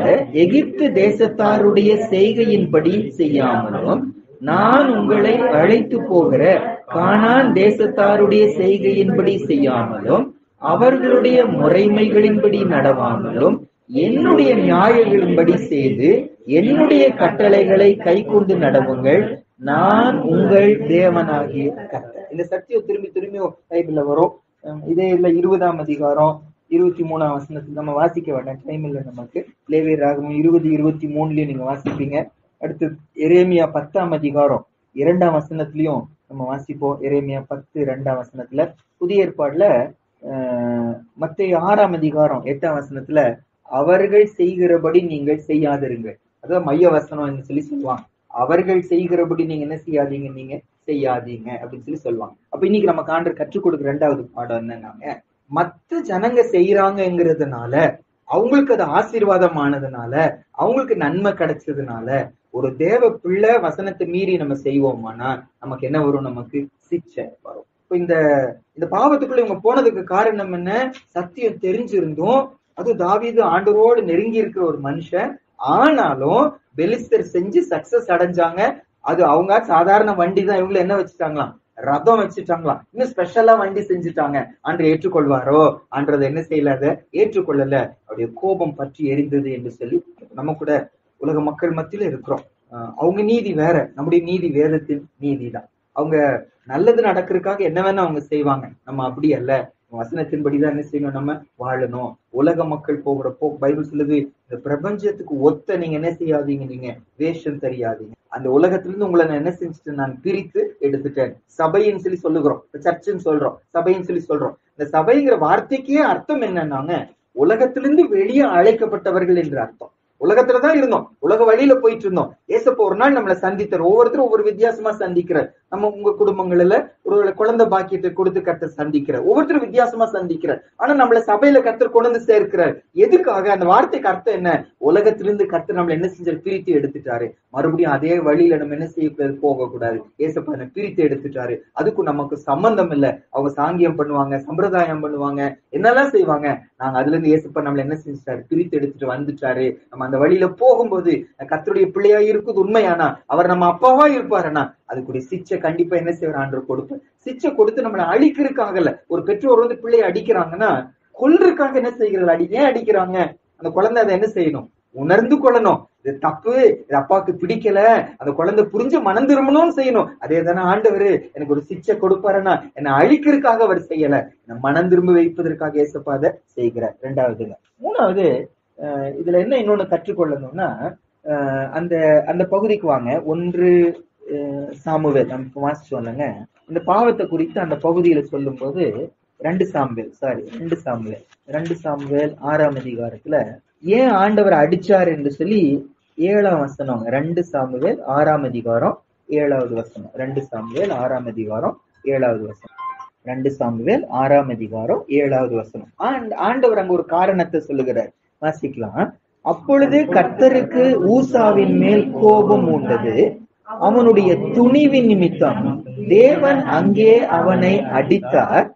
எகிப்து தேசத்தாருடைய செய்கையின்படி செய்யாமலும், நான் உங்களை அழைத்து போகிற கானான் தேசத்தாருடைய செய்கையின்படி செய்யாமலும், அவர்களுடைய முறைமைகளின்படி நடவாமலும் என்னுடைய நியாயங்களின்படி செய்து என்னுடைய கட்டளைகளை கை கொண்டு நடவுங்கள், நான் உங்கள் தேவனாகிய கர்த்தர். இந்த சத்தியம் திரும்பி திரும்பி பைபிள்ல வரும். இதே இல்ல 20ஆம் அதிகாரம் 23ஆம் வசனத்துல நம்ம வாசிக்க வேண்டாம், டைம் இல்ல நமக்கு. லேவியர் ராகமம் 20-23 நீங்க வாசிப்பீங்க. அடுத்து எரேமியா 10ஆம் அதிகாரம் 2ஆம் வசனத்திலையும் நம்ம வாசிப்போம். எரேமியா 10:2ஆம் வசனத்துல. புதிய ஏற்பாடுல மத்தேயு 6ஆம் அதிகாரம் 8ஆம் வசனத்துல அவர்கள் செய்கிறபடி நீங்கள் செய்யாதிருங்கள், அதாவது மைய வசனம் என்று சொல்லி சொல்லுவாங்க. அவர்கள் செய்கிறபடி நீங்க என்ன செய்யாதீங்க, நீங்க செய்யாதீங்க அப்படின்னு சொல்லி சொல்லுவாங்க. அப்ப இன்னைக்கு நம்ம ஆண்டவர் கற்றுக் கொடுக்குற 2வது பாடம் என்னன்னாங்க, மத்த ஜனங்க செய்யறாங்கிறதுனால, அவங்களுக்கு அது ஆசீர்வாதமானதுனால, அவங்களுக்கு நன்மை கிடைச்சதுனால, ஒரு தேவ பிள்ளை வசனத்தை மீறி நம்ம செய்வோமானா நமக்கு என்ன வரும்? நமக்கு சிச்சை வரும். இப்ப இந்த பாவத்துக்குள்ள இவங்க போனதுக்கு காரணம் என்ன? சத்தியம் தெரிஞ்சிருந்தும், அது தாவீது ஆண்டவரோடு நெருங்கி இருக்கிற ஒரு மனுஷன், ஆனாலும் பெலிஸ்தர் செஞ்சு சக்சஸ் அடைஞ்சாங்க. அது அவங்க சாதாரண வண்டி தான், இவங்களை என்ன வச்சுட்டாங்களாம்? ரதம் வச்சுட்டாங்களாம். இன்னும் ஸ்பெஷலா வண்டி செஞ்சுட்டாங்க. ஆண்டு ஏற்றுக்கொள்வாரோ? ஆண்டதை என்ன செய்யலாத ஏற்றுக்கொள்ளல, அவருடைய கோபம் பற்றி எரிந்தது என்று சொல்லி நம்ம கூட உலக மக்கள் மத்தியில இருக்கிறோம். அவங்க நீதி வேற, நம்முடைய நீதி வேதத்தின் நீதி தான். அவங்க நல்லது நடக்கிறதுக்காக என்ன வேணா அவங்க செய்வாங்க. நம்ம அப்படி அல்ல, வசனத்தின்படிதான் என்ன செய்யணும்? நம்ம வாழணும். உலக மக்கள் போகிற பைபிள் சொல்லுது, இந்த பிரபஞ்சத்துக்கு ஒத்த நீங்க என்ன செய்யாதீங்க, நீங்க வேஷம் தெரியாதீங்க. அந்த உலகத்திலிருந்து உங்களை நான் என்ன செஞ்சுட்டேன்? நான் பிரித்து எடுத்துட்டேன். சபைன்னு சொல்லி சொல்லுகிறோம், சர்ச்சுன்னு சொல்றோம், சபைன்னு சொல்லி சொல்றோம். இந்த சபைங்கிற வார்த்தைக்கே அர்த்தம் என்னன்னாங்க, உலகத்திலிருந்து வெளியே அழைக்கப்பட்டவர்கள் என்று அர்த்தம். உலகத்துலதான் இருந்தோம், உலக வழியில போயிட்டு இருந்தோம். ஏசப்ப ஒரு நாள் நம்மளை சந்தித்தார். ஒவ்வொருத்தரும் ஒவ்வொரு வித்தியாசமா சந்திக்கிறார். நம்ம உங்க குடும்பங்கள்ல ஒரு குழந்தை பாக்கியத்தை கொடுத்து கர்த்தர் சந்திக்கிறார். ஒவ்வொருத்தரும் வித்தியாசமா சந்திக்கிறார். ஆனா நம்மள சபையில கர்த்தர் கொண்டு வந்து சேர்க்கிறார். எதுக்காக? அந்த வார்த்தைக்கு அர்த்தம் என்ன? உலகத்திலிருந்து கர்த்தர் நம்மள என்ன செஞ்சாரு? பிரித்து எடுத்துட்டாரு. மறுபடியும் அதே வழியில நம்ம என்ன செய்யக்கூடாது? போக கூடாது. ஏசப்பா என்ன பிரித்து எடுத்துட்டாரு. அதுக்கும் நமக்கு சம்பந்தம் இல்ல. அவங்க சாங்கியம் பண்ணுவாங்க, சம்பிரதாயம் பண்ணுவாங்க, என்னெல்லாம் செய்வாங்க. நாங்க அதுல இருந்து ஏசப்பா நம்மள என்ன செஞ்சுட்டாரு? பிரித்து எடுத்துட்டு வந்துட்டாரு. நம்ம அந்த வழியில போகும்போது கர்த்தருடைய பிள்ளையா இருக்குது உண்மையானா, அவர் நம்ம அப்பாவா இருப்பாருன்னா அதுக்குரிய சிச்சை கண்டிப்பா என்ன செய்வார்? ஆண்டவர் கொடுப்பார். சிச்சை கொடுத்து நம்மளை அழிக்கிறதுக்காக இல்ல. ஒரு பெற்றோர் வந்து பிள்ளைய அடிக்கிறாங்கன்னா கொல்றதுக்காக என்ன செய்கிறது? ஏன் அடிக்கிறாங்க? அந்த குழந்தை அதை என்ன செய்யணும்? உணர்ந்து கொள்ளணும். இது தப்பு, இது அப்பாவுக்கு பிடிக்கல, அந்த குழந்தை புரிஞ்சு மனம் திரும்பணும்னு செய்யணும். அதே தானே ஆண்டவர் எனக்கு ஒரு சிச்சை கொடுப்பாருன்னா என்னை அழிக்கிறதுக்காக அவர் செய்யல, என்னை மனம் திரும்ப வைப்பதற்காக ஏசப்பா அதை செய்கிறார். 2வதுங்க. 3வது, இதுல என்ன இன்னொன்னு கற்றுக்கொள்ளணும்னா, அந்த அந்த பகுதிக்கு வாங்க. 1 சாமுவேல் நம்ம வாசிச்சோம்லங்க, இந்த பாவத்தை குறித்து அந்த பகுதியில சொல்லும் போது 2 சாமுவேல் 6ஆம் அதிகாரத்துல ஏன் ஆண்டவர் அடிச்சார் என்று சொல்லி 7ஆம் வசனம். 2 சாமுவேல் 6ஆம் அதிகாரம் 7வது வசனம். 2 சாமுவேல் 6ஆம் அதிகாரம் 7வது வசனம். 2 சாமுவேல் 6ஆம் அதிகாரம் 7வது வசனம். ஆண்டவர் அங்க ஒரு காரணத்தை சொல்லுகிறார், வாசிக்கலாம். அப்பொழுது கர்த்தருக்கு ஊசாவின் மேல் கோபம் உண்டது, அவனுடைய துணிவின் நிமித்தம் தேவன் அங்கே அவனை அடித்தார்,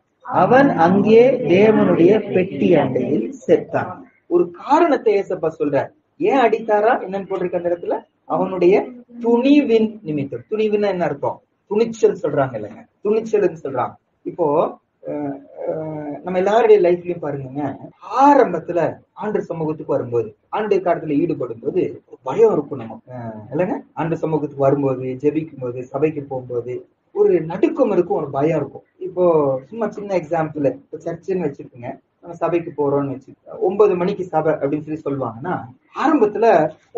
அவன் அங்கே தேவனுடைய பெட்டி அண்டையில் செத்தான். ஒரு காரணத்தை ஏசப்பா சொல்றார். ஏன் அடித்தாரா? என்னன்னு போட்டிருக்க அந்த இடத்துல? அவனுடைய துணிவின் நிமித்தம். துணிவுன்னா என்ன அர்த்தம்? துணிச்சல் சொல்றாங்க இல்லைங்க, துணிச்சல்னு சொல்றாங்க. இப்போ நம்ம எல்லாருடைய லைஃப்லயும் பாருங்க, ஆரம்பத்துல ஆண்டு சமூகத்துக்கு வரும்போது, ஆண்டு காலத்துல ஈடுபடும் போது பயம் இருக்கும் நமக்கு இல்லைங்க. ஆண்டு சமூகத்துக்கு வரும்போது, ஜெபிக்கும் போது, சபைக்கு போகும்போது ஒரு நடுக்கம் இருக்கும், ஒரு பயம் இருக்கும். இப்போ சும்மா சின்ன எக்ஸாம்பிள், இப்போ சர்ச்சுன்னு வச்சிருக்கீங்க, நம்ம சபைக்கு போறோம்னு வச்சு 9 மணிக்கு சபை அப்படின்னு சொல்லி சொல்லுவாங்கன்னா, ஆரம்பத்துல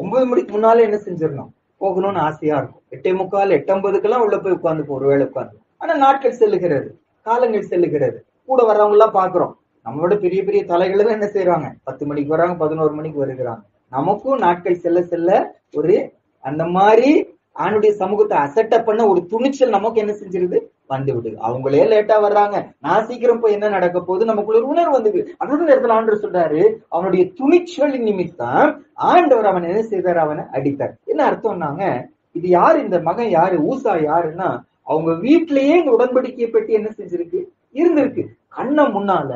9 மணிக்கு முன்னாலே என்ன செஞ்சிடணும்? போகணும்னு ஆசையா இருக்கும். 8:45 8:50 உள்ள போய் உட்காந்து ஒரு வேளை உட்காந்து. ஆனா நாட்கள் செல்லுகிறது, காலங்கள் செல்லுகிறது, கூட வர்றவங்க எல்லாம் பாக்குறோம். நம்மளோட பெரிய பெரிய தலைகள் தான் என்ன செய்யறாங்க? 10 மணிக்கு வராங்க, 11 மணிக்கு வருகிறாங்க. நமக்கும் நாட்கள் செல்ல செல்ல ஒரு அந்த மாதிரி ஆணுடைய சமூகத்தை அசட்ட பண்ண ஒரு துணிச்சல் நமக்கு என்ன செஞ்சிருது? வந்து விடுது. அவங்களே லேட்டா வர்றாங்க, நான் சீக்கிரம் போய் என்ன நடக்க போகுது, நமக்குள்ள ஒரு உணர்வு வந்து. அதோட நேரத்தில் ஆண்டவர் சொல்றாரு, அவனுடைய துணிச்சலின் நிமித்தம் ஆண்டவர் அவன் என்ன செய்தார்? அவனை அடித்தார். என்ன அர்த்தம்னாங்க, இது யாரு? இந்த மகன் யாரு? ஊசா யாருன்னா, அவங்க வீட்டிலேயே இந்த உடன்படிக்கையை பெட்டி என்ன செஞ்சிருக்கு? இருந்திருக்கு. கண்ண முன்னால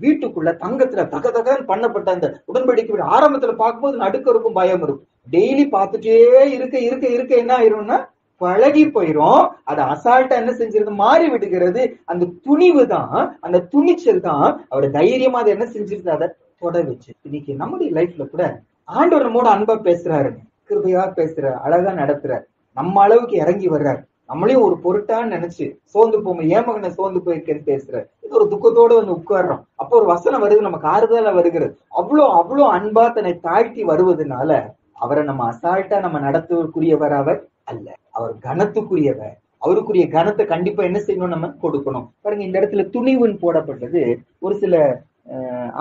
வீட்டுக்குள்ள தங்கத்துல தகதகன்னு பண்ணப்பட்ட அந்த உடன்படிக்கை ஆரம்பத்துல பார்க்கும்போது நடுக்க இருக்கும், பயம் இருக்கும். டெய்லி பார்த்துட்டே இருக்க இருக்க இருக்க என்ன ஆயிரும்னா பழகி போயிரும். அதை அசால்ட்டா என்ன செஞ்சிருது, மாறி விடுகிறது. அந்த துணிவு தான், அந்த துணிச்சல் தான் அவர் தைரியமா அதை என்ன செஞ்சிருது, அதை தொட வச்சு. இன்னைக்கு நம்முடைய லைஃப்ல கூட ஆண்டவர் நம்மோட அன்பா பேசுறாரு, கிருபையா பேசுறாரு, அழகா நடத்துறாரு, நம்ம அளவுக்கு இறங்கி வர்றாரு. நம்மளையும் ஒரு பொருட்டான்னு நினைச்சு சோர்ந்து போகும், ஏன் மகனை சோர்ந்து போயிருக்கேன்னு பேசுறாரு. இது ஒரு துக்கத்தோட வந்து உட்கார்றோம். அப்போ ஒரு வசனம் வருது, நமக்கு ஆறுதலா வருகிறது. அவ்வளோ அன்பா தன்னை தாழ்த்தி வருவதனால அவரை நம்ம அசால்ட்டா நம்ம நடத்தக்கூடியவர் அவர் அல்ல. அவர் கனத்துக்குரியவர். அவருக்குரிய கனத்தை கண்டிப்பா என்ன செய்யணும், நம்ம கொடுக்கணும். பாருங்க, இந்த இடத்துல துணிவுன்னு போடப்பட்டது. ஒரு சில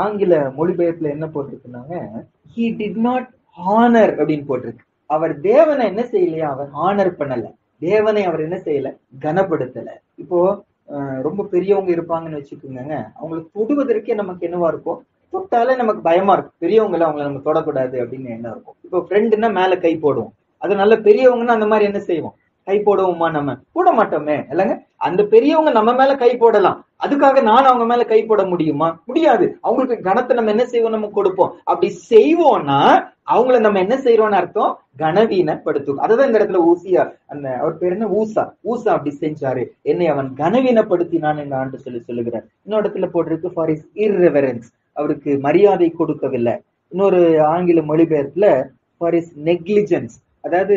ஆங்கில மொழிபெயர்ப்புல என்ன போட்டிருக்குனாங்க, he did not honor அப்படின்னு போட்டிருக்கு. அவர் தேவனை என்ன செய்யலையா, அவர் ஹானர் பண்ணல. தேவனை அவர் என்ன செய்யல, கனப்படுத்தல. இப்போ ரொம்ப பெரியவங்க இருப்பாங்கன்னு வச்சுக்கோங்க, அவங்களுக்கு தொடுவதற்கே நமக்கு என்னவா இருக்கும், தொட்டாலே நமக்கு பயமா இருக்கும். பெரியவங்களை அவங்களை நம்ம தொடக்கூடாது அப்படின்னு என்ன இருக்கும். இப்போ ஃப்ரெண்டுன்னா மேல கை போடுவோம். அது நல்ல பெரியவங்கன்னா அந்த மாதிரி என்ன செய்வோம், கை போடுவோமா, நம்ம போட மாட்டோமே இல்லைங்க. அந்த பெரியவங்க நம்ம மேல கை போடலாம், அதுக்காக நான் அவங்க மேல கை போட முடியுமா, முடியாது. அவங்களுக்கு கனத்தை நம்ம என்ன செய்வோம், நம்ம கொடுப்போம். அப்படி செய்வோம்னா அவங்கள நம்ம என்ன செய்யறோம்னு அர்த்தம், கனவீனப்படுத்தும். அதுதான் இந்த இடத்துல ஊசியா, அந்த அவர் பேர் என்ன, ஊசா அப்படி செஞ்சாரு, என்னை அவன் கனவீனப்படுத்தினான் என்று ஆண்டு சொல்லுகிறார். இன்னொரு இடத்துல போட்டிருக்கு ஃபார் இஸ் இர்ரெவரன்ஸ், அவருக்கு மரியாதை கொடுக்கவில்லை. இன்னொரு ஆங்கில மொழிபெயர்ப்புல ஃபார் இஸ் நெக்லிஜென்ஸ், அதாவது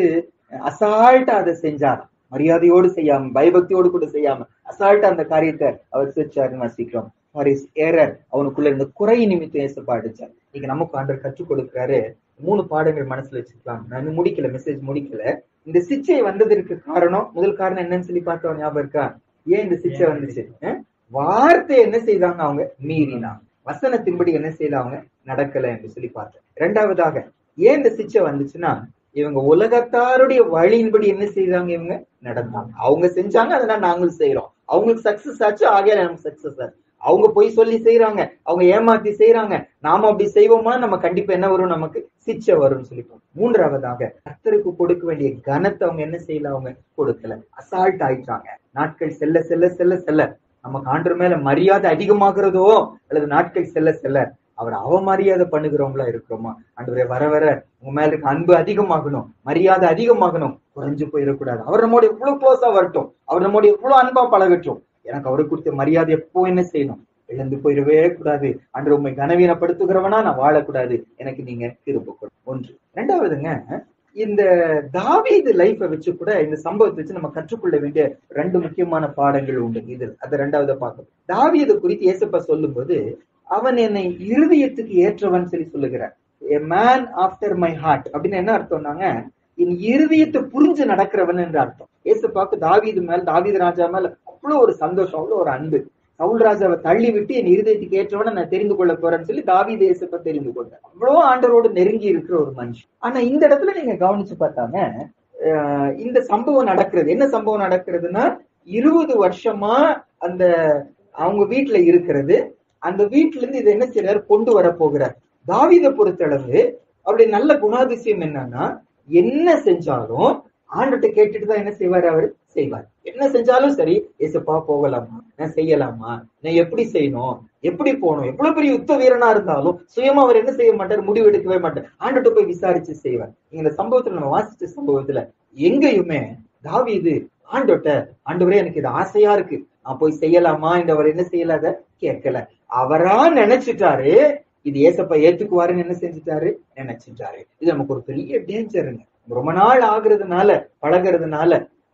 அசால்ட்டா அதை செஞ்சாராம், மரியாதையோடு செய்யாம, பயபக்தியோடு கூட செய்யாம அசால்ட்டா அந்த காரியத்தை அவர் செஞ்சாருன்னு வாசிக்கிறோம். ஃபார் இஸ் எரர், அவனுக்குள்ள இருந்த குறை நிமித்தம் ஏசப்பா அடிச்சார். இன்னைக்கு நமக்கு ஆண்டவர் கற்றுக் கொடுக்கிறாரு. 3 பாடங்கள் மனசுல வச்சுக்கலாம். நான் இன்னும் முடிக்கல, மெசேஜ் முடிக்கல. இந்த சிச்சை வந்ததற்கு காரணம், முதல் காரணம் என்னன்னு சொல்லி பார்த்தோம், ஞாபகம் இருக்கா? ஏன் இந்த சிச்சை வந்துச்சு? வார்த்தை என்ன செய்தாங்க, அவங்க மீறினாங்க. வசனத்தின்படி என்ன செய்யல, அவங்க நடக்கல என்று சொல்லி பார்த்தேன். 2வதாக ஏன் இந்த சிச்சை வந்துச்சுன்னா, இவங்க உலகத்தாருடைய வழியின்படி என்ன செய்தாங்க, இவங்க நடந்தாங்க. அவங்க செஞ்சாங்க, அதனால நாங்களும் செய்யறோம். அவங்களுக்கு சக்சஸ் ஆச்சு, ஆகையால நமக்கு சக்சஸ் ஆச்சு. அவங்க போய் சொல்லி செய்யறாங்க, அவங்க ஏமாத்தி செய்யறாங்க, நாம அப்படி செய்வோமா, நம்ம கண்டிப்பா என்ன வரும், நமக்கு சிச்சை வரும்னு சொல்லிப்போம். 3வதாக கர்த்தருக்கு கொடுக்க வேண்டிய கனத்தை அவங்க என்ன செய்யல, அவங்க கொடுக்கல, அசால்ட் ஆயிட்டாங்க. நாட்கள் செல்ல செல்ல செல்ல செல்ல நமக்கு ஆண்டவர் மேல மரியாதை அதிகமாகிறதோ, அல்லது நாட்கள் செல்ல செல்ல அவர் அவமரியாதை பண்ணுகிறவங்களா இருக்கிறோமா? ஆண்டவரே, வர வர உங்க மேல இருக்க அன்பு அதிகமாகணும், மரியாதை அதிகமாகணும், குறைஞ்சு போயிடக்கூடாது. அவர் நம்மோட எவ்வளவு க்ளோஸா வரட்டும், அவர் நம்மோட எவ்வளவு அன்பா பழகட்டும், எனக்கு அவரை கொடுத்த மரியாதை எப்போ என்ன செய்யணும், இழந்து போயிடவே கூடாது. ஆண்டவர் உண்மை கனவீனப்படுத்துகிறவனா நான் வாழக்கூடாது, எனக்கு நீங்க கிருபை கொடுங்க. 1. 2வதுங்க, இந்த தாவீது லைஃபை வச்சு கூட, இந்த சம்பவத்தை வச்சு நம்ம கற்றுக்கொள்ள வேண்டிய 2 முக்கியமான பாடங்கள் உண்டு. இது அதை 2வத பார்க்கணும். தாவீது குறித்து ஏசப்பா சொல்லும் போது, அவன் என்னை இருதயத்துக்கு ஏற்றவன் சொல்லி சொல்லுகிறார். a man after my heart அப்படின்னு என்ன அர்த்தம்னாங்க, என் இருதயத்தை புரிஞ்சு நடக்கிறவன் என்று அர்த்தம். ஏசப்பாக்கு தாவீது மேல, தாவீது ராஜா மேல அவ்வளவு ஒரு சந்தோஷம், அவ்வளவு ஒரு அன்பு. சவுல் ராஜாவை தள்ளி விட்டு என் இருதயத்துக்கு ஏற்றவன நான் தெரிந்து கொள்ள போறேன்னு சொல்லி தாவீது ஏசப்பா தெரிந்து கொண்டார். அவ்வளவு ஆண்டவரோடு நெருங்கி இருக்கிற ஒரு மனுஷன். ஆனா இந்த இடத்துல நீங்க கவனிச்சு பார்த்தாங்க, இந்த சம்பவம் நடக்கிறது. என்ன சம்பவம் நடக்கிறதுனா, 20 வருஷமா அந்த அவங்க வீட்டுல இருக்கிறது. அந்த வீட்டுல இருந்து இதை என்ன செய்யறாரு, கொண்டு வர போகிறார். தாவீதை பொறுத்தளவு அவருடைய நல்ல குணாதிசயம் என்னன்னா, என்ன செஞ்சாலும் ஆண்டுகிட்ட கேட்டுட்டு தான் என்ன செய்வாரு, அவரு செய்வார். என்ன செஞ்சாலும் சரி, ஏசப்பா போகலாமா, நான் செய்யலாமா, நான் எப்படி செய்யணும், எப்படி போகணும், எவ்வளவு பெரிய யுத்த வீரனா இருந்தாலும் சுயமா அவர் என்ன செய்ய மாட்டார், முடிவு எடுக்கவே மாட்டார், ஆண்டுகிட்ட போய் விசாரிச்சு செய்வார். இந்த சம்பவத்துல நம்ம வாசிச்ச சம்பவத்துல எங்கேயுமே தாவீது ஆண்டோட்ட, ஆண்டவரே எனக்கு இது ஆசையா இருக்கு, நான் போய் செய்யலாமா என்று அவர் என்ன செய்யலாத கேட்கல. அவரா நினைச்சிட்டாரு, இது ஏசப்பா ஏத்துக்குவாருன்னு என்ன செஞ்சுட்டாரு, நினைச்சிட்டாரு. இது நமக்கு ஒரு பெரிய டேஞ்சருங்க. ரொம்ப நாள் ஆகுறதுனால, பழகிறதுனால,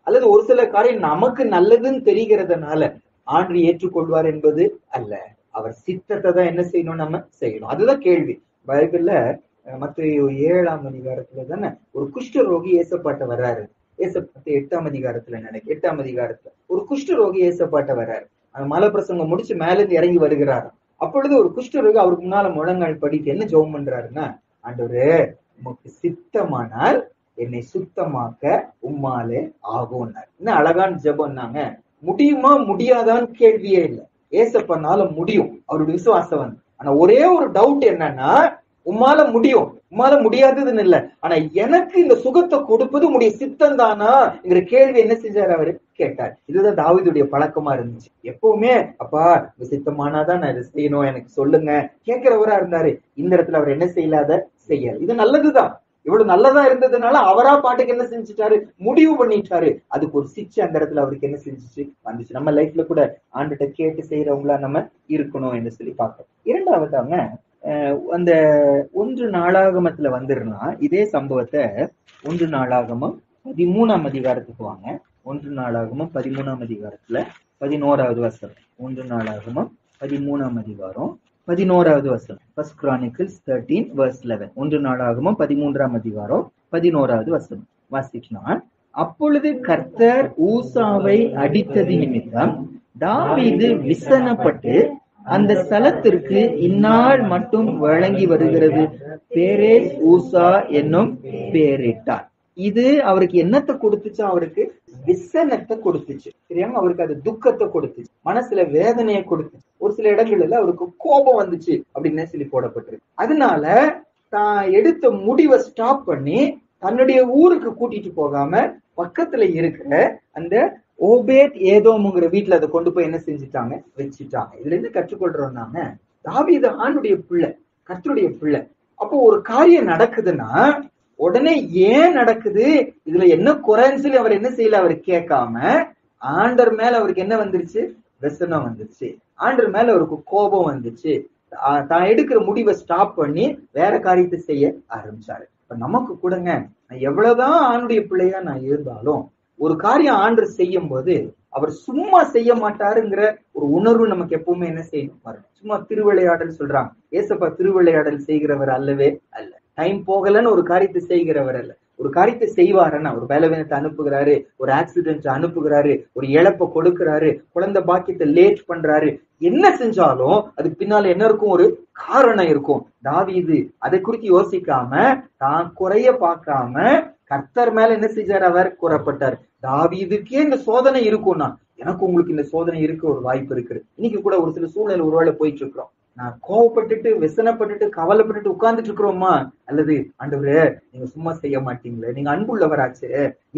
அல்லது ஒரு சில காரியம் நமக்கு நல்லதுன்னு தெரிகிறதுனால ஆண்டு ஏற்றுக்கொள்வார் என்பது அல்ல. அவர் சித்தத்தை தான் என்ன செய்யணும், நம்ம செய்யணும். அதுதான் கேள்வி. பைபிள்ல மத்தேயு 7ஆம் அதிகாரத்துல தானே ஒரு குஷ்டரோகி ஏசப்பாட்ட வர்றாரு. ஏசப்பாட்ட 8ஆம் அதிகாரத்துல நினைக்க 8ஆம் அதிகாரத்துல ஒரு குஷ்டரோகி ஏசப்பாட்ட வர்றாரு. அந்த மலை பிரசங்கம் முடிச்சு மேல இருந்து இறங்கி வருகிறாரு. அப்பொழுது ஒரு குஷ்டரோகி அவருக்கு முன்னால முழங்கால் படிட்டு என்ன ஜெபம் பண்றாருன்னா, ஆண்டவரே உமக்கு சித்தமானால் என்னை சுத்தமாக்க உம்மாலே ஆகும்னார். என்ன அழகான ஜெபம்னாங்க. முடியுமா முடியாதான்னு கேள்வியே இல்லை. ஏசப்பனால முடியும், அவருடைய விசுவாசம். ஆனா ஒரே ஒரு டவுட் என்னன்னா, உம்மால முடியும், உம்மால முடியாததுன்னு இல்ல, ஆனா எனக்கு இந்த சுகத்தை கொடுப்பது உடைய சித்தம் தானா என்கிற கேள்வி என்ன செஞ்சாரு, அவரு கேட்டார். இதுதான் தாவீதுடைய பழக்கமா இருந்துச்சு. எப்பவுமே அப்பா இந்த சித்தமானாதான் நான் இதை செய்யணும், எனக்கு சொல்லுங்க கேட்கிறவரா இருந்தாரு. இந்த இடத்துல அவர் என்ன செய்யலாத செய்யல. இது நல்லதுதான். இவ்வளவு நல்லதா இருந்ததுனால அவரா பாட்டுக்கு என்ன செஞ்சுட்டாரு, முடிவு பண்ணிட்டாரு. அதுக்கு ஒரு சிச்சை அந்த இடத்துல அவருக்கு என்ன செஞ்சுச்சு வந்துச்சு. நம்ம லைஃப்ல கூட ஆண்டுகிட்ட கேட்டு செய்யறவங்களா நம்ம இருக்கணும் என்று சொல்லி பார்க்கணும். இரண்டாவதாங்க அந்த 1 நாளாகமத்துல வந்துடலாம். இதே சம்பவத்தை 1 நாளாகமம் 13ஆம் அதிகாரத்துக்கு வாங்க. 1 நாளாகமம் 13ஆம் அதிகாரத்துல 11வது வசனம். 1 நாளாகமம் 13ஆம் அதிகாரம் 11வது வசனம். First Chronicles 13 verse 11. 1 நாளாகமம் 13ஆம் அதிகாரம் 11வது வசனம் வாசிக்கலாம். அப்பொழுது கர்த்தர் ஊசாவை அடித்தது நிமித்தம் தாவீது விசனப்பட்டு அந்த ஸ்தலத்திற்கு இந்நாள் மட்டும் வழங்கி வருகிறது பேரேஸ் ஊசா என்னும் பேரிட்டார். இது அவருக்கு என்னத்தை கொடுத்துச்சு? அவருக்கு விசனத்தை கொடுத்துச்சு. சரியாங்க? அவருக்கு அது துக்கத்தை கொடுத்துச்சு, மனசுல வேதனையை கொடுத்துச்சு. ஒரு சில இடங்கள்ல அவருக்கு கோபம் வந்துச்சு அப்படின்னு சொல்லி போடப்பட்டிருக்கு. அதனால தான் எடுத்த முடிவை ஸ்டாப் பண்ணி தன்னுடைய ஊருக்கு கூட்டிட்டு போகாம பக்கத்துல இருக்கிற அந்த ஓபேத் ஏதோம்ங்கிற வீட்டுல அதை கொண்டு போய் என்ன செஞ்சுட்டாங்க, வச்சுட்டாங்க. இதுல இருந்து கற்றுக்கொள்றோம்னாங்க, தாவீது ஆண்டுடைய பிள்ளை, கர்த்தருடைய பிள்ளை. அப்போ ஒரு காரியம் நடக்குதுன்னா உடனே ஏன் நடக்குது, இதுல என்ன குறைன்னு சொல்லி அவர் என்ன செய்யல, அவர் கேட்காம ஆண்டர் மேல அவருக்கு என்ன வந்துருச்சு, விசனம் வந்துருச்சு. ஆண்டர் மேல அவருக்கு கோபம் வந்துச்சு. தான் எடுக்கிற முடிவை ஸ்டாப் பண்ணி வேற காரியத்தை செய்ய ஆரம்பிச்சாரு. இப்ப நமக்கு கூடங்க, எவ்வளவுதான் ஆண்டுடைய பிள்ளையா நான் இருந்தாலும் ஒரு காரியம் ஆண்டர் செய்யும் போது அவர் சும்மா செய்ய மாட்டாருங்கிற ஒரு உணர்வு நமக்கு எப்பவுமே என்ன செய்யணும் வரும். சும்மா திருவிளையாடல் சொல்றாங்க, ஏசப்பா திருவிளையாடல் செய்கிறவர் அல்லவே அல்ல. டைம் போகலன்னு ஒரு காரியத்தை செய்கிறவர் அல்ல. ஒரு காரியத்தை செய்வாருன்னா, ஒரு பலவீனத்தை அனுப்புகிறாரு, ஒரு ஆக்சிடென்ட் அனுப்புகிறாரு, ஒரு இழப்பை கொடுக்கிறாரு, குழந்தை பாக்கியத்தை லேட் பண்றாரு, என்ன செஞ்சாலும் அதுக்கு பின்னால என்ன இருக்கும், ஒரு காரணம் இருக்கும். தாவீது அதை குறித்து யோசிக்காம, தான் குறைய பார்க்காம கர்த்தர் மேல என்ன செஞ்சார், அவர் கூறப்பட்டார். தாவீதுக்கே இந்த சோதனை இருக்கும்னா எனக்கு உங்களுக்கு இந்த சோதனை இருக்க ஒரு வாய்ப்பு இருக்கு. இன்னைக்கு கூட ஒரு சில சூழ்நிலை ஒருவேளை போயிட்டு இருக்கிறோம். நான் கோவப்பட்டுட்டு விசனப்பட்டுட்டு கவலைப்பட்டுட்டு உட்கார்ந்துட்டு இருக்கிறோமா, அல்லது ஆண்டவரே நீங்க சும்மா செய்ய மாட்டீங்களே, நீங்க அன்புள்ளவராச்சு,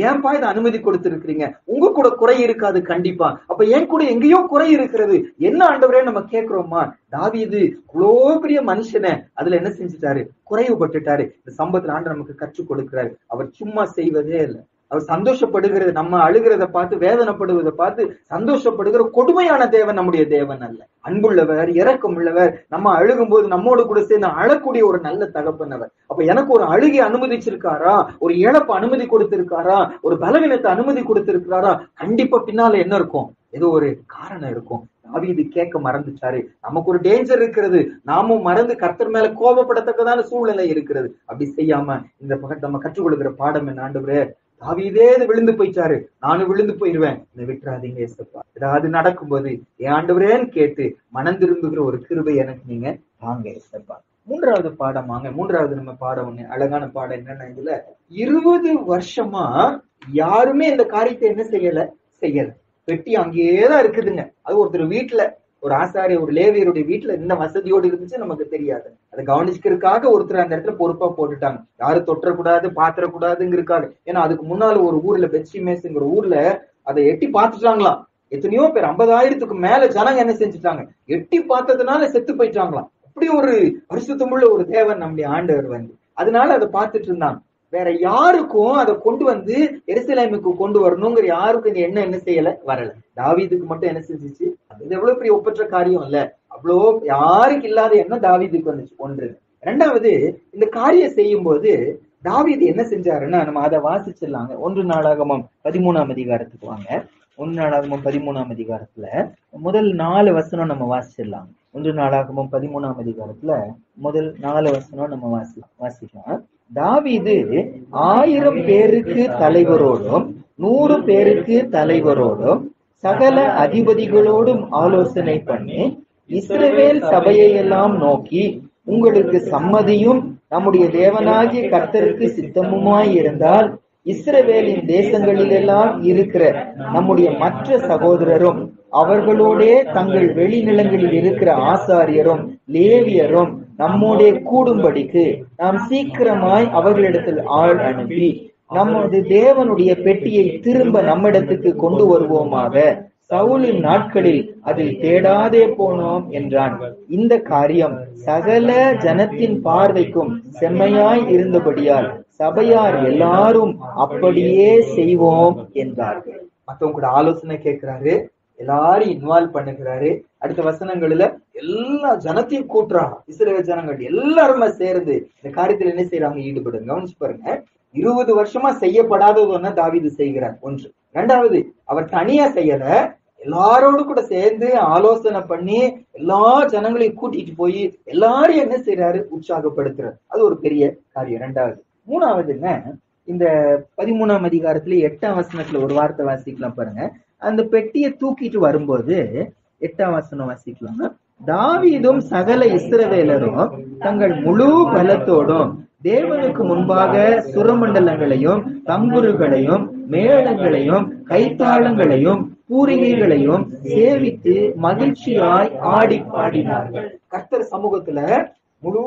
ஏன்பா இதை அனுமதி கொடுத்திருக்கிறீங்க, உங்க கூட குறை இருக்காது கண்டிப்பா, அப்ப என் கூட எங்கேயோ குறை இருக்கிறது, என்ன ஆண்டவரே நம்ம கேட்கிறோமா. தாவீது இவ்வளோ பெரிய மனுஷனை அதுல என்ன செஞ்சுட்டாரு, குறைவுபட்டுட்டாரு. இந்த சம்பவத்துல ஆண்டவர் நமக்கு கற்றுக் கொடுக்கிறாரு. அவர் சும்மா செய்வதே இல்லை. அவர் சந்தோஷப்படுகிறது, நம்ம அழுகிறத பார்த்து வேதனைப்படுவதை பார்த்து சந்தோஷப்படுகிற கொடுமையான தேவன் நம்முடைய தேவன் அல்ல. அன்புள்ளவர், இரக்கம் உள்ளவர், நம்ம அழுகும் போது நம்மோடு கூட சேர்ந்து அழக்கூடிய ஒரு நல்ல தகப்பன் அவர். அப்ப எனக்கு ஒரு அழுகை அனுமதிச்சிருக்காரா, ஒரு இழப்பு அனுமதி கொடுத்திருக்காரா, ஒரு பலவீனத்தை அனுமதி கொடுத்திருக்காரா, கண்டிப்பா பின்னால என்ன இருக்கும், ஏதோ ஒரு காரணம் இருக்கும். தாவீது கேட்க மறந்துச்சாரு. நமக்கு ஒரு டேஞ்சர் இருக்கிறது, நாமும் மறந்து கர்த்தர் மேல கோபப்படத்தக்கதான சூழ்நிலை இருக்கிறது. அப்படி செய்யாம இந்த நம்ம கற்றுக்கொள்கிற பாடம் என்ன, ஆண்டவரே தாவீதே விழுந்து போயிட்டாரு, நானும் விழுந்து போயிடுவேன், இதை விட்டுறாதீங்க ஏசப்பா, ஏதாவது நடக்கும்போது என் ஆண்டவரேன்னு கேட்டு மனம் திரும்புகிற ஒரு கிருபை எனக்கு நீங்க வாங்க ஏசப்பா. மூன்றாவது பாடமாங்க, மூன்றாவது நம்ம பாடம் ஒண்ணு அழகான பாடம் என்னன்னா, இதுல 20 வருஷமா யாருமே இந்த காரியத்தை என்ன செய்யல. பெட்டி அங்கேயேதான் இருக்குதுங்க. அது ஒருத்தர் வீட்டுல, ஒரு ஆசாரிய, ஒரு லேவியருடைய வீட்டுல என்ன வசதியோடு இருந்துச்சு நமக்கு தெரியாது. அதை கவனிச்சுக்கிறதுக்காக ஒருத்தர் அந்த இடத்துல பொறுப்பா போட்டுட்டாங்க. யாரும் தொற்றக்கூடாது, பாத்திரக்கூடாதுங்கிறக்காக. ஏன்னா அதுக்கு முன்னால ஒரு ஊர்ல பெட்சிமேஸ்ங்கிற ஊர்ல அதை எட்டி பார்த்துட்டாங்களாம். எத்தனையோ பேர், 50,000க்கு மேல ஜனங்க என்ன செஞ்சுட்டாங்க, எட்டி பார்த்ததுனால செத்து போயிட்டாங்களாம். அப்படி ஒரு பரிசுத்தமுள்ள ஒரு தேவன் நம்முடைய ஆண்டவர் வந்து, அதனால அதை பார்த்துட்டு இருந்தாங்க. வேற யாருக்கும் அதை கொண்டு வந்து எருசலேமுக்கு கொண்டு வரணுங்கிற யாருக்கும் இந்த எண்ணம் என்ன செய்யல, வரல. தாவீதுக்கு மட்டும் என்ன செஞ்சிச்சு, அது எவ்வளவு பெரிய ஒப்பற்ற காரியம் இல்ல, அவ்வளோ யாருக்கு இல்லாத எண்ணம் தாவீதுக்கு வந்துச்சு. ஒன்று. ரெண்டாவது, இந்த காரியம் செய்யும் போது தாவீது என்ன செஞ்சாருன்னா, நம்ம அதை வாசிச்சிடலாங்க. 1 நாளாகமம் 13ஆம் அதிகாரத்துக்கு வாங்க. 1 நாளாகமம் 13ஆம் அதிகாரத்துல முதல் 4 வசனம் நம்ம வாசிச்சிடலாம். 1 நாளாகமம் 13ஆம் அதிகாரத்துல முதல் 4 வசனம் நம்ம வாசிக்கலாம். தாவீது 1000 பேருக்கு தலைவரோடும் 100 பேருக்கு தலைவரோடும் சகல அதிபதிகளோடும் ஆலோசனை பண்ணி இஸ்ரவேல் சபையை எல்லாம் நோக்கி, உங்களுக்கு சம்மதியும் நம்முடைய தேவனாகிய கர்த்தருக்கு சித்தமுமாய் இருந்தால் இஸ்ரவேலின் தேசங்களிலெல்லாம் இருக்கிற நம்முடைய மற்ற சகோதரரும் அவர்களோடே தங்கள் வெளிநிலங்களில் இருக்கிற ஆசாரியரும் லேவியரும் நம்மோட கூடும்படிக்கு நாம் சீக்கிரமாய் அவர்களிடத்தில் ஆள் அனுப்பி நமது தேவனுடைய பெட்டியை திரும்ப நம்மிடத்துக்கு கொண்டு வருவோமாக. சவுலின் நாட்களில் அதில் தேடாதே போனோம் என்றான். இந்த காரியம் சகல ஜனத்தின் பார்வைக்கும் செம்மையாய் இருந்தபடியால் சபையார் எல்லாரும் அப்படியே செய்வோம் என்றார்கள். மத்தவங்க கூட ஆலோசனை கேட்கிறாரு, எல்லாரும் இன்வால்வ் பண்ணுகிறாரு. அடுத்த வசனங்கள்ல எல்லா ஜனத்தையும் கூட்டுறாங்க. இஸ்ரவேல் ஜனங்கள் எல்லாருமே சேர்ந்து இந்த காரியத்துல என்ன செய்யறாங்க, ஈடுபடுங்க. கவனிச்சு பாருங்க, 20 வருஷமா செய்யப்படாதது ஒண்ணு தாவீது செய்கிறார். ஒன்று. இரண்டாவது, அவர் தனியா செய்யல, எல்லாரோடு கூட சேர்ந்து ஆலோசனை பண்ணி எல்லா ஜனங்களையும் கூட்டிட்டு போய் எல்லாரையும் என்ன செய்யறாரு, உற்சாகப்படுத்துறாரு. அது ஒரு பெரிய காரியம். இரண்டாவது. மூணாவதுங்க, இந்த 13ஆம் அதிகாரத்துல 8ஆம் வசனத்துல ஒரு வார்த்தை வாசிக்கலாம் பாருங்க. அந்த பெட்டியை தூக்கிட்டு வரும்போது 8ஆம் வசனம் வாசிக்கலாம். தாவீதும் சகல இஸ்ரவேலரும் தங்கள் முழு பலத்தோடும் தேவனுக்கு முன்பாக சுரமண்டலங்களையும் தம்புருகளையும் மேளங்களையும் கைத்தாளங்களையும் பூரிகைகளையும் சேவித்து மகிழ்ச்சியாய் ஆடி பாடினார்கள். கர்த்தர் சமூகத்துல முழு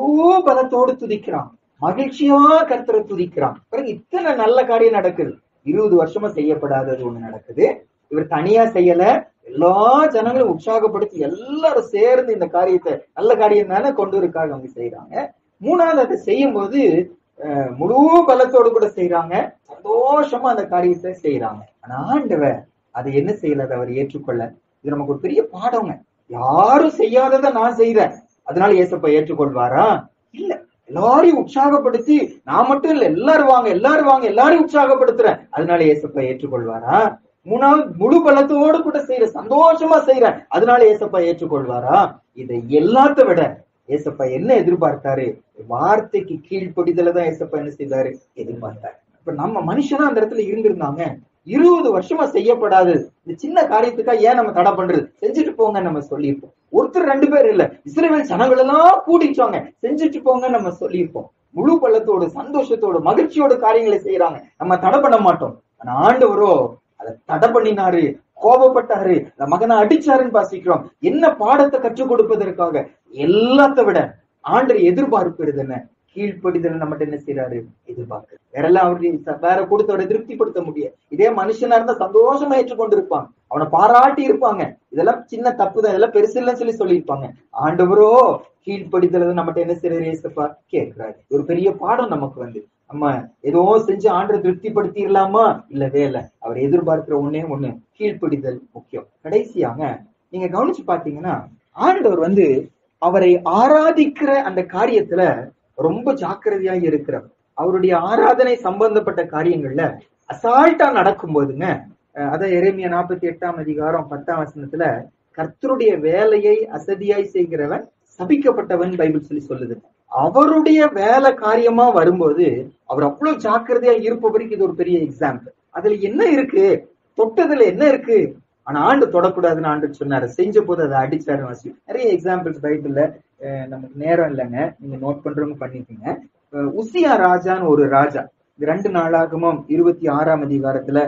பலத்தோடு துதிக்கிறான், மகிழ்ச்சியா கர்த்தரை துதிக்கிறான். பிறகு இத்தனை நல்ல காரியம் நடக்குது. 20 வருஷமா செய்யப்படாதது ஒண்ணு நடக்குது. இவர் தனியா செய்யல, எல்லா ஜனங்களும் உற்சாகப்படுத்தி எல்லாரும் சேர்ந்து இந்த காரியத்தை, நல்ல காரியம் தானே கொண்டு இருக்காங்க, அவங்க செய்யறாங்க. மூணாவது, அதை செய்யும் போது முழு பலத்தோடு கூட செய்யறாங்க, சந்தோஷமா அந்த காரியத்தை செய்யறாங்க. ஆனா ஆண்டவர் அதை என்ன செய்யல, அதை அவர் ஏற்றுக்கொள்ள. இது நமக்கு ஒரு பெரிய பாடங்க. யாரும் செய்யாததை நான் செய்யறேன், அதனால ஏசப்பா ஏற்றுக்கொள்வாரா? இல்ல, எல்லாரையும் உற்சாகப்படுத்தி, நான் மட்டும் இல்ல, எல்லாரும் வாங்க எல்லாரும் வாங்க எல்லாரையும் உற்சாகப்படுத்துறேன், அதனால ஏசப்பா ஏற்றுக்கொள்வாரா? மூணாவது, முழு பலத்தோடு கூட செய்யற, சந்தோஷமா செய்யறேன், அதனால ஏசப்பா ஏற்றுக்கொள்வாரா? இதை எல்லாத்த விட ஏசப்பா என்ன எதிர்பார்த்தாரு? வார்த்தைக்கு கீழ்ப்படிதல தான் ஏசப்பா என்ன செய்தாரு, எதிர்பார்த்தாரு. இப்ப நம்ம மனுஷனா அந்த இடத்துல இருந்திருந்தாங்க, 20 வருஷமா செய்யப்படாது இந்த சின்ன காரியத்துக்கா ஏன் நம்ம தடை பண்றது, செஞ்சுட்டு போங்க நம்ம சொல்லியிருப்போம். ஒருத்தர் 2 பேர் இல்ல, இஸ்ரவேல் ஜனங்கள் எல்லாம் கூட்டிச்சாங்க, செஞ்சுட்டு போங்க நம்ம சொல்லியிருப்போம். முழு பலத்தோடு சந்தோஷத்தோடு மகிழ்ச்சியோட காரியங்களை செய்யறாங்க, நம்ம தடை பண்ண மாட்டோம். ஆனா ஆண்டவரோ அதை தடை பண்ணினாரு, கோபப்பட்டாரு, அந்த மகனை அடிச்சாருன்னு வாசிக்கிறோம். என்ன பாடத்தை கற்றுக் கொடுப்பதற்காக? எல்லாத்த விட ஆண்டவர் எதிர்பார்ப்பு என்ன? கீழ்ப்படிதல் நம்மகிட்ட என்ன செய்யறாரு, எதிர்பார்க்க. வேறெல்லாம் அவருக்கு வேற கொடுத்தவரை திருப்திப்படுத்த முடியாது. இதே மனுஷனா இருந்தா சந்தோஷமா ஏற்றுக்கொண்டு இருப்பாங்க, அவனை பாராட்டி இருப்பாங்க, இதெல்லாம் சின்ன தப்பு தான், இதெல்லாம் பெருசு இல்லைன்னு சொல்லியிருப்பாங்க. ஆண்டவரோ கீழ்ப்படிதல் நம்மகிட்ட என்ன செய்யறாரு, ஏசப்பா கேட்கிறாரு. ஒரு பெரிய பாடம் நமக்கு நம்ம ஏதோ செஞ்சு ஆண்டரை திருப்திப்படுத்திடலாமா? இல்லவே இல்லை. அவர் எதிர்பார்க்கிற ஒண்ணே ஒண்ணு, கீழ்ப்படிதல் முக்கியம். கடைசியாக நீங்க கவனிச்சு பாத்தீங்கன்னா, ஆண்டவர் அவரை ஆராதிக்கிற அந்த காரியத்துல ரொம்ப ஜாக்கிரதையா இருக்கிறார். அவருடைய ஆராதனை சம்பந்தப்பட்ட காரியங்கள்ல அசால்ட்டா நடக்கும் போதுங்க, அத எரேமியா 48ஆம் அதிகாரம் 10ஆம் வசனத்துல, கர்த்தருடைய வேலையை அசதியாய் செய்கிறவன் சபிக்கப்பட்டவன் பைபிள் சொல்லுது. அவருடைய வேலை காரியமா வரும்போது அவர் அவ்வளவு ஜாக்கிரதையா இருப்பவருக்கு இது ஒரு பெரிய எக்ஸாம்பிள். அதுல என்ன இருக்கு, தொட்டதுல என்ன இருக்கு? ஆனா ஆண்டு தொடக்கூடாதுன்னு ஆண்டு சொன்னாரு, செஞ்ச போது அதை அடிச்சாரு. நிறைய எக்ஸாம்பிள்ஸ் பைபிள்ல, நமக்கு நேரம் இல்லைங்க, நீங்க நோட் பண்றவங்க பண்ணிக்கோங்க. உசியா ராஜான்னு ஒரு ராஜா, 2 நாளாகமும் 26ஆம் அதிகாரத்துல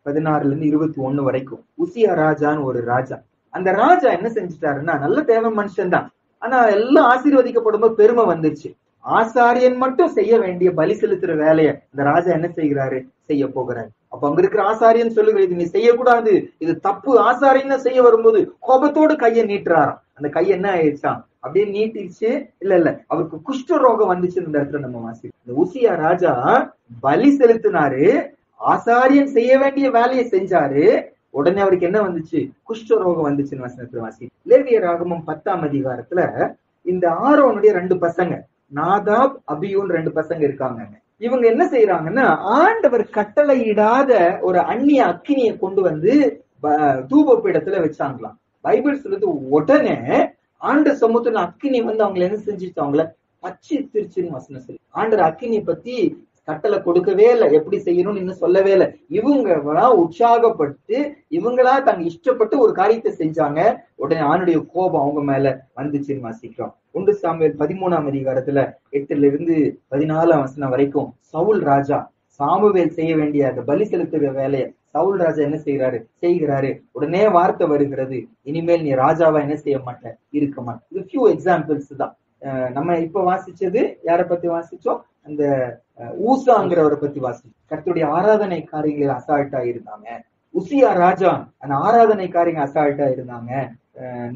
16ல இருந்து 21 வரைக்கும் உசியா ராஜான்னு ஒரு ராஜா. அந்த ராஜா என்ன செஞ்சுட்டாருன்னா, நல்ல தேவ மனுஷன் தான், ஆனா எல்லாம் ஆசீர்வதிக்கப்படும் போது பெருமை வந்துருச்சு. ஆசாரியன் மட்டும் செய்ய வேண்டிய பலி செலுத்துற வேலையை இந்த ராஜா என்ன செய்கிறாரு, செய்ய போகிறாரு. அப்ப அங்க இருக்கிற ஆசாரியன் சொல்லுகிற, இது நீ செய்யக்கூடாது, இது தப்பு. ஆசாரியன் செய்ய வரும்போது கோபத்தோடு கையை நீட்டுறாராம். அந்த கை என்ன ஆயிடுச்சான், அப்படியே நீட்டிச்சு. இல்ல அவருக்கு குஷ்ட ரோகம் வந்துச்சு. இந்த இடத்துல நம்ம வாசி, இந்த உசியா ராஜா பலி செலுத்தினாரு, ஆசாரியன் செய்ய வேண்டிய வேலையை செஞ்சாரு, உடனே அவருக்கு என்ன வந்துச்சு, குஷ்ட ரோகம் வந்துச்சுன்னு வசனத்துல வாசி. லேவியராகமம் 10ஆம் அதிகாரத்துல இந்த ஆரோனுடைய 2 பசங்க, நாதாப் அபியூன்னு 2 பசங்க இருக்காங்க. இவங்க என்ன செய்யறாங்கன்னா, ஆண்டவர் கட்டளையிடாத ஒரு அந்நிய அக்கினியை கொண்டு தூபப்பீடத்துல வச்சாங்களாம். பைபிள் சொல்லுது, உடனே ஆண்டு சமூகத்துல அக்கினி அவங்களை என்ன செஞ்சுச்சு, அவங்கள பச்சை திருச்சுன்னு வசனம் சொல்லி. ஆண்டர் அக்கினியை பத்தி கட்டளை கொடுக்கவே இல்லை, எப்படி செய்யணும்னு இன்னும் சொல்லவே இல்லை. இவங்களா உற்சாகப்பட்டு இவங்களா தங்க இஷ்டப்பட்டு ஒரு காரியத்தை செஞ்சாங்க. உடனே ஆணுடைய கோபம் அவங்க மேல வந்துச்சுன்னு வாசிக்கிறோம். 1 சாமுவேல் 13ஆம் அதிகாரத்துல 8ல இருந்து 14ஆம் வசனம் வரைக்கும் சவுல் ராஜா சாமுவேல் செய்ய வேண்டிய அந்த பலி செலுத்துற வேலையை சவுல் ராஜா என்ன செய்கிறாரு. உடனே வார்த்தை வருகிறது, இனிமேல் நீ ராஜாவா என்ன செய்ய மாட்ட, இருக்க மாட்ட. இது ஃபியூ எக்ஸாம்பிள்ஸ் தான். நம்ம இப்ப வாசிச்சது யாரை பத்தி வாசிச்சோம், அந்த ஊசாங்கிறவரை பத்தி வாசிச்சோம். கர்த்தருடைய ஆராதனை காரியங்களில் அசால்ட்டா இருந்தாங்க. உசியா ராஜா அந்த ஆராதனை காரியங்கள் அசால்ட்டா இருந்தாங்க.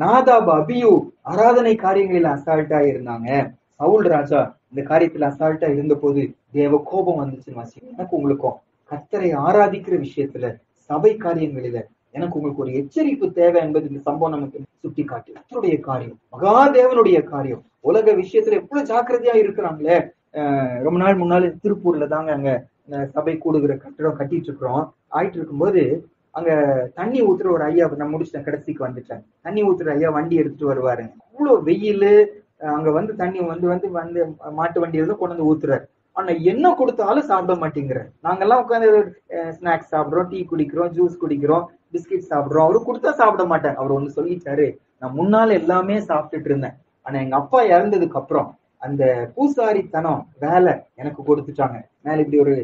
நாதாப் அபியூ ஆராதனை காரியங்களில் அசால்ட்டா இருந்தாங்க. சவுல் ராஜா இந்த காரியத்துல அசால்ட்டா இருந்த போது தேவ கோபம் வந்துச்சுன்னு வாசிக்கும். எனக்கு உங்களுக்கும் கர்த்தரை ஆராதிக்கிற விஷயத்துல, சபை காரியங்களில எனக்கு உங்களுக்கு ஒரு எச்சரிப்பு தேவை என்பது இந்த சம்பவம் நமக்கு சுட்டி காட்டு. கர்த்தருடைய காரியம், மகாதேவனுடைய காரியம். உலக விஷயத்துல எவ்வளவு ஜாக்கிரதையா இருக்கிறாங்களே. ரொம்ப நாள் முன்னாள் திருப்பூர்ல தாங்க அங்க சபை கூடுகிற கட்டடம் கட்டிட்டு இருக்கிறோம். ஆயிட்டு இருக்கும்போது அங்க தண்ணி ஊத்துற ஒரு ஐயா, நான் முடிச்சிட்டேன், கடைசிக்கு வந்துட்டேன். தண்ணி ஊத்துற ஐயா வண்டி எடுத்துட்டு வருவாருங்க. அவ்வளவு வெயில், அங்க வந்து தண்ணி வந்து வந்து வந்து மாட்டு வண்டி வந்து கொண்டு வந்து ஊத்துறாரு. ஆனா என்ன கொடுத்தாலும் சாப்பிட மாட்டேங்கிறார். நாங்கெல்லாம் உட்காந்து ஸ்நாக்ஸ் சாப்பிடுறோம், டீ குடிக்கிறோம், ஜூஸ் குடிக்கிறோம், பிஸ்கெட் சாப்பிடுறோம். அவரு கொடுத்தா சாப்பிட மாட்டேன். அவர் ஒண்ணு சொல்லிட்டாரு, நான் முன்னால எல்லாமே சாப்பிட்டுட்டு இருந்தேன், ஆனா எங்க அப்பா இறந்ததுக்கு அப்புறம் அந்த பூசாரித்தனம் வேலை எனக்கு கொடுத்துட்டாங்க. மேல இப்படி ஒரு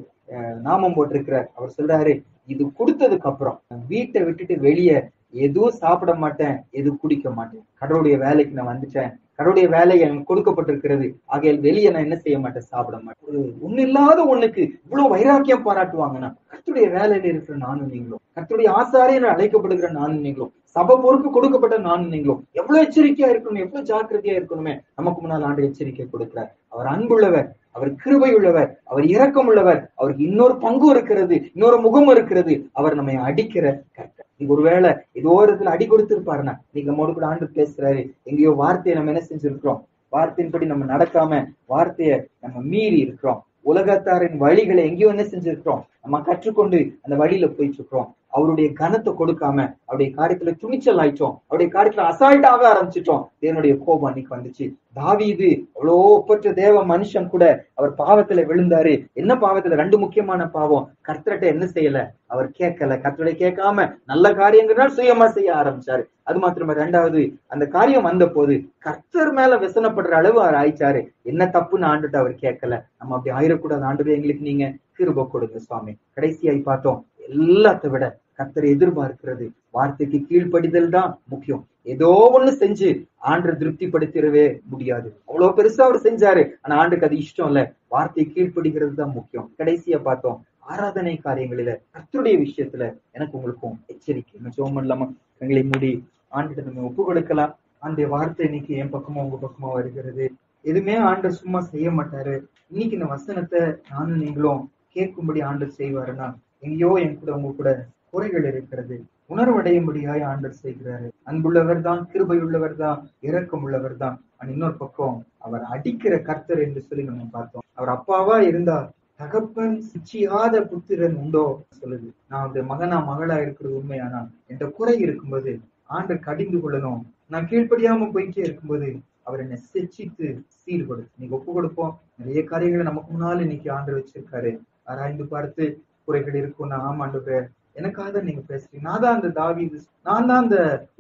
நாமம் போட்டிருக்கிறார். அவர் சொல்றாரு, இது கொடுத்ததுக்கு அப்புறம் வீட்டை விட்டுட்டு வெளியே எதுவும் சாப்பிட மாட்டேன், எதுவும் குடிக்க மாட்டேன். கடவுளுடைய வேலைக்கு நான் வந்துட்டேன், கடவுளுடைய வேலை எனக்கு கொடுக்கப்பட்டிருக்கிறது, ஆகையால் வெளியே நான் என்ன செய்ய மாட்டேன், சாப்பிட மாட்டேன். ஒண்ணு இல்லாத ஒண்ணுக்கு இவ்வளவு வைராக்கியம் பாராட்டுவாங்கன்னா, கர்த்தருடைய வேலையில இருக்கிற நானும் நீங்களும், கர்த்தருடைய ஆசாரியர் அழைக்கப்படுகிற நானும் நீங்களும், சபை பொறுப்பு கொடுக்கப்பட்ட நானும் நீங்களும் எவ்வளவு எச்சரிக்கையா இருக்கணும், எவ்வளவு ஜாக்கிரதையா இருக்கணுமே. நமக்கு முன்னால் ஆண்டு எச்சரிக்கை கொடுக்கிறார். அவர் அன்புள்ளவர், அவர் கிருபை உள்ளவர், அவர் இரக்கம் உள்ளவர். அவருக்கு இன்னொரு பங்கு இருக்கிறது, இன்னொரு முகம் இருக்கிறது. அவர் நம்மை அடிக்கிற கர்த்தர். நீங்க ஒருவேளை ஏதோ இடத்துல அடி கொடுத்திருப்பாருன்னா, நீங்க நம்மோடு கூட ஆண்டு பேசுறாரு, எங்கேயோ வார்த்தையை நம்ம என்ன செஞ்சிருக்கிறோம், வார்த்தையின்படி நம்ம நடக்காம வார்த்தையை நம்ம மீறி இருக்கிறோம். உலகத்தாரின் வழிகளை எங்கேயோ என்ன செஞ்சிருக்கிறோம், நம்ம கற்றுக்கொண்டு அந்த வழியில போயிட்டு இருக்கிறோம். அவருடைய கனத்தை கொடுக்காம அவருடைய காரியத்துல துணிச்சல் ஆயிட்டோம், அவருடைய காரியத்துல அசால்ட்டாக ஆரம்பிச்சிட்டோம். தேவனுடைய கோபம் அன்னைக்கு வந்துச்சு. தாவீது அவ்வளோ ஒப்பற்ற தேவ மனுஷன் கூட அவர் பாவத்துல விழுந்தாரு. என்ன பாவத்துல? ரெண்டு முக்கியமான பாவம். கர்த்தர்ட்ட என்ன செய்யல, அவர் கேட்கல. கர்த்தரை கேட்காம நல்ல காரியங்கிறனால சுயமா செய்ய ஆரம்பிச்சாரு. அது மாத்திரமா, ரெண்டாவது அந்த காரியம் வந்த போது கர்த்தர் மேல விசனப்படுற அளவு அவர் ஆயிச்சாரு. என்ன தப்புன்னு ஆண்டுட்டு அவர் கேட்கல. நம்ம அப்படி ஆயிடக்கூடாது. ஆண்டுவே எங்களுக்கு நீங்க கிருபை கொடுங்க சுவாமி. கடைசியாய் பார்த்தோம், எல்லாத்தை விட கர்த்தரை எதிர்பார்க்கிறது வார்த்தைக்கு கீழ்ப்படிதல் தான் முக்கியம். ஏதோ ஒண்ணு செஞ்சு ஆண்டு திருப்திப்படுத்திடவே முடியாது. அவ்வளவு பெருசா அவர் செஞ்சாரு, ஆனா ஆண்டுக்கு அது இஷ்டம் இல்ல. வார்த்தை கீழ்ப்படிகிறது தான் முக்கியம். கடைசியா பார்த்தோம், ஆராதனை காரியங்களில கர்த்தருடைய விஷயத்துல எனக்கு உங்களுக்கும் எச்சரிக்கை. நம்ம ஜெபம் பண்ணலாமா? எங்களை மூடி ஆண்டுகிட்ட நம்ம ஒப்பு கொடுக்கலாம். அந்த வார்த்தை இன்னைக்கு என் பக்கமா உங்க பக்கமா வருகிறது. எதுவுமே ஆண்டர் சும்மா செய்ய மாட்டாரு. இன்னைக்கு இந்த வசனத்தை நானும் நீங்களும் கேட்கும்படி ஆண்டர் செய்வாருன்னா, எங்கேயோ என் கூட உங்க கூட குறைகள் இருக்கிறது, உணர்வடையும்படியாய் ஆண்டர் செய்கிறாரு. அன்புள்ளவர் தான், கிருபை உள்ளவர் தான், இரக்கம் உள்ளவர் தான். இன்னொரு பக்கம் அவர் அடிக்கிற கர்த்தர் என்று சொல்லி நம்ம பார்த்தோம். அவர் அப்பாவா இருந்தா தகப்பன் சிச்சியாத புத்திரன் உண்டோ சொல்லுது. நான் அந்த மகனா மகளா இருக்கிறது உண்மையானா, என்ற குறை இருக்கும்போது ஆண்டர் கடிந்து கொள்ளணும். நான் கீழ்ப்படியாம போயிட்டே இருக்கும்போது அவர் என்னை சிச்சித்து சீர்படுத்து. நீங்க ஒப்பு கொடுப்போம். நிறைய காரியங்களை நமக்கு முன்னால இன்னைக்கு ஆண்டர் வச்சிருக்காரு. ஆராய்ந்து பார்த்து குறைகள் இருக்கும். நான் ஆமாண்டு எனக்காக நீங்க பேசுறீங்க. நான் தான் அந்த தாவீது, நான் தான் அந்த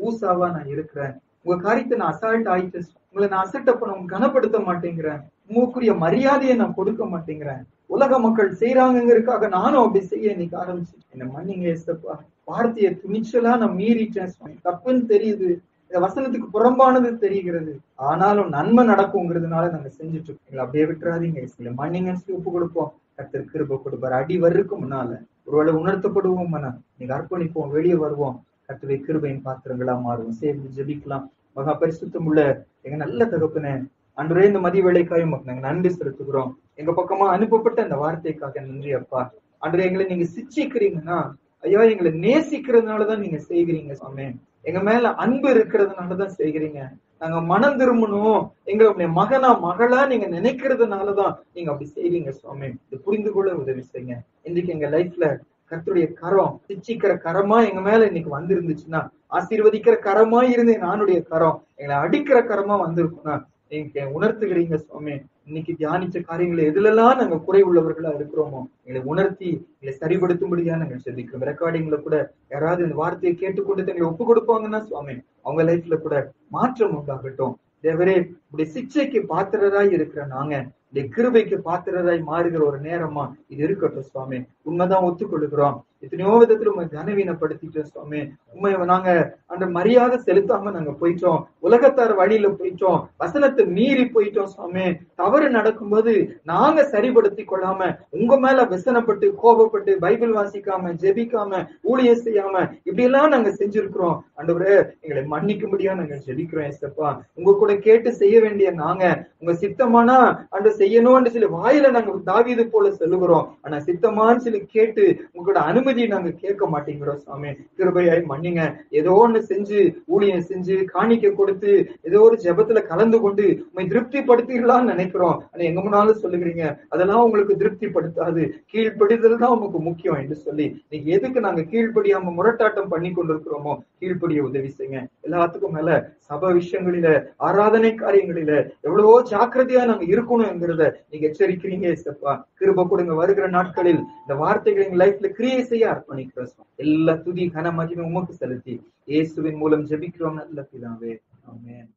ஊசாவா நான் இருக்கிறேன். உங்க காரியத்தை நான் அசால்ட் ஆயிட்டு, உங்களை நான் அசட்டை பண்ண உங்க கனப்படுத்த மாட்டேங்கிறேன். உங்களுக்குரிய மரியாதையை நான் கொடுக்க மாட்டேங்கிறேன். உலக மக்கள் செய்யறாங்கிறதுக்காக நானும் அப்படி செய்ய இன்னைக்கு ஆரம்பிச்சு என்ன மன்னிங்க ஏசப்பா. வார்த்தையை துணிச்சலா நான் மீறிட்டேன். தப்புன்னு தெரியுது, இந்த வசனத்துக்கு புறம்பானது தெரிகிறது, ஆனாலும் நன்மை நடக்குங்கிறதுனால நாங்க செஞ்சுட்டு இருக்கோம். எங்களை அப்படியே விட்டுறாதீங்க, இல்லை மன்னிங்கன்னு சொல்லி ஒப்பு கொடுப்போம். கர்த்தர் கிருபை கொடுப்பாரு. அடி வர்றதுக்கு முன்னால ஒருவேளை உணர்த்தப்படுவோம், நீங்க அர்ப்பணிப்போம், வெளியே வருவோம், கர்த்தருடைய கிருபையின் பாத்திரங்களா மாறுவோம். சேர்ந்து ஜெபிக்கலாம். மகா பரிசுத்தம் உள்ள எங்க நல்ல தகப்பனே, அன்றைய இந்த மதிய வேலைக்காயும் நாங்க நன்றி செலுத்துகிறோம். எங்க பக்கமா அனுப்பப்பட்ட அந்த வார்த்தைக்காக நன்றி அப்பா. அன்றைய எங்களை நீங்க சிச்சிக்கிறீங்கன்னா, ஐயா எங்களை நேசிக்கிறதுனாலதான் நீங்க செய்கிறீங்க சாமி. எங்க மேல அன்பு இருக்கிறதுனாலதான் செய்கிறீங்க. நாங்க மனம் திரும்பணும், எங்களுடைய மகனா மகளா நீங்க நினைக்கிறதுனாலதான் நீங்க அப்படி செய்வீங்க சுவாமி. இது புரிந்து கொள்ள உதவி செய்யுங்க. இன்னைக்கு எங்க லைஃப்ல கர்த்தருடைய கரம், சிச்சிக்கிற கரமா எங்க மேல இன்னைக்கு வந்திருந்துச்சுன்னா, ஆசீர்வதிக்கிற கரமா இருந்து நானுடைய கரம் எங்களை அடிக்கிற கரமா வந்திருக்குன்னா நீங்க உணர்த்துகிறீங்க சுவாமி. இன்னைக்கு தியானிச்ச காரியங்களை எதுலெல்லாம் நாங்க குறை உள்ளவர்களா இருக்கிறோமோ எங்களை உணர்த்தி எங்களை சரிபடுத்தும்படியா நாங்கள் செபிக்கிறோம். ரெக்கார்டிங்ல கூட யாராவது இந்த வார்த்தையை கேட்டுக்கொண்டு எங்களை ஒப்பு கொடுப்பாங்கன்னா சுவாமி, அவங்க லைஃப்ல கூட மாற்றம் உண்டாகட்டும். தேவரே, இப்படி சிச்சைக்கு பாத்திரராய் இருக்கிற நாங்க இந்த கிருபைக்கு பாத்திரராய் மாறுகிற ஒரு நேரமா இது இருக்கட்டும் சுவாமி. உண்மைதான் ஒத்துக்கொள்ளுகிறோம். எத்தனையோ விதத்துல உண்மை கனவீனப்படுத்திட்டோம் சுவாமி. உண்மை நாங்க அந்த மரியாதை செலுத்தாம நாங்க போயிட்டோம், உலகத்தார் வழியில போயிட்டோம், வசனத்தை மீறி போயிட்டோம் சுவாமி. தவறு நடக்கும்போது நாங்க சரிபடுத்தி கொள்ளாம உங்க மேல விசனப்பட்டு கோபப்பட்டு பைபிள் வாசிக்காம ஜெபிக்காம ஊழியம் செய்யாம இப்படி எல்லாம் நாங்க செஞ்சிருக்கிறோம். ஆண்டவரே, எங்களை மன்னிக்கும்படியா நாங்க ஜெபிக்கிறோம் ஏசப்பா. உங்க கூட கேட்டு செய்ய வேண்டிய நாங்க உங்க சித்தமானா அந்த செய்யணும்னு சொல்லி வாயில நாங்க தாவீது போல சொல்லுகிறோம். ஆனா சித்தமான்னு சொல்லி கேட்டு உங்களோட அனுமதியை நாங்க கேட்க மாட்டேங்கிறோம். சாமி கிருபையாய் மன்னிங்க. ஏதோ ஒண்ணு செஞ்சு ஊழியம் செஞ்சு காணிக்க கொடுத்து ஏதோ ஒரு ஜெபத்துல கலந்து கொண்டு உண்மை திருப்திப்படுத்திடலாம்னு நினைக்கிறோம். ஆனா எங்க முன்னாலும் சொல்லுகிறீங்க அதெல்லாம் உங்களுக்கு திருப்திப்படுத்தாது, கீழ்ப்படிதல் தான் உங்களுக்கு முக்கியம் என்று சொல்லி நீங்க எதுக்கு நாங்க கீழ்ப்படியாம முரட்டாட்டம் பண்ணி கொண்டிருக்கிறோமோ கீழ்ப்படிய உதவி செய்யுங்க. எல்லாத்துக்கும் மேல சபை விஷயங்களில ஆராதனை காரியங்களில எவ்வளவோ ஜாக்கிரதையா நாங்க இருக்கணும்ங்கிறத நீங்க எச்சரிக்கிறீங்க. ஏசப்பா கிருபை கொடுங்க. வருகிற நாட்களில் இந்த வார்த்தைகளை எங்க லைஃப்ல கிரியை செய்ய அர்ப்பணிக்கிறோம். எல்லா துதி கன மகிமை உமக்கு செலுத்தி இயேசுவின் மூலம் ஜெபிக்கிறோம் நல்ல பிதாவே. ஆமென்.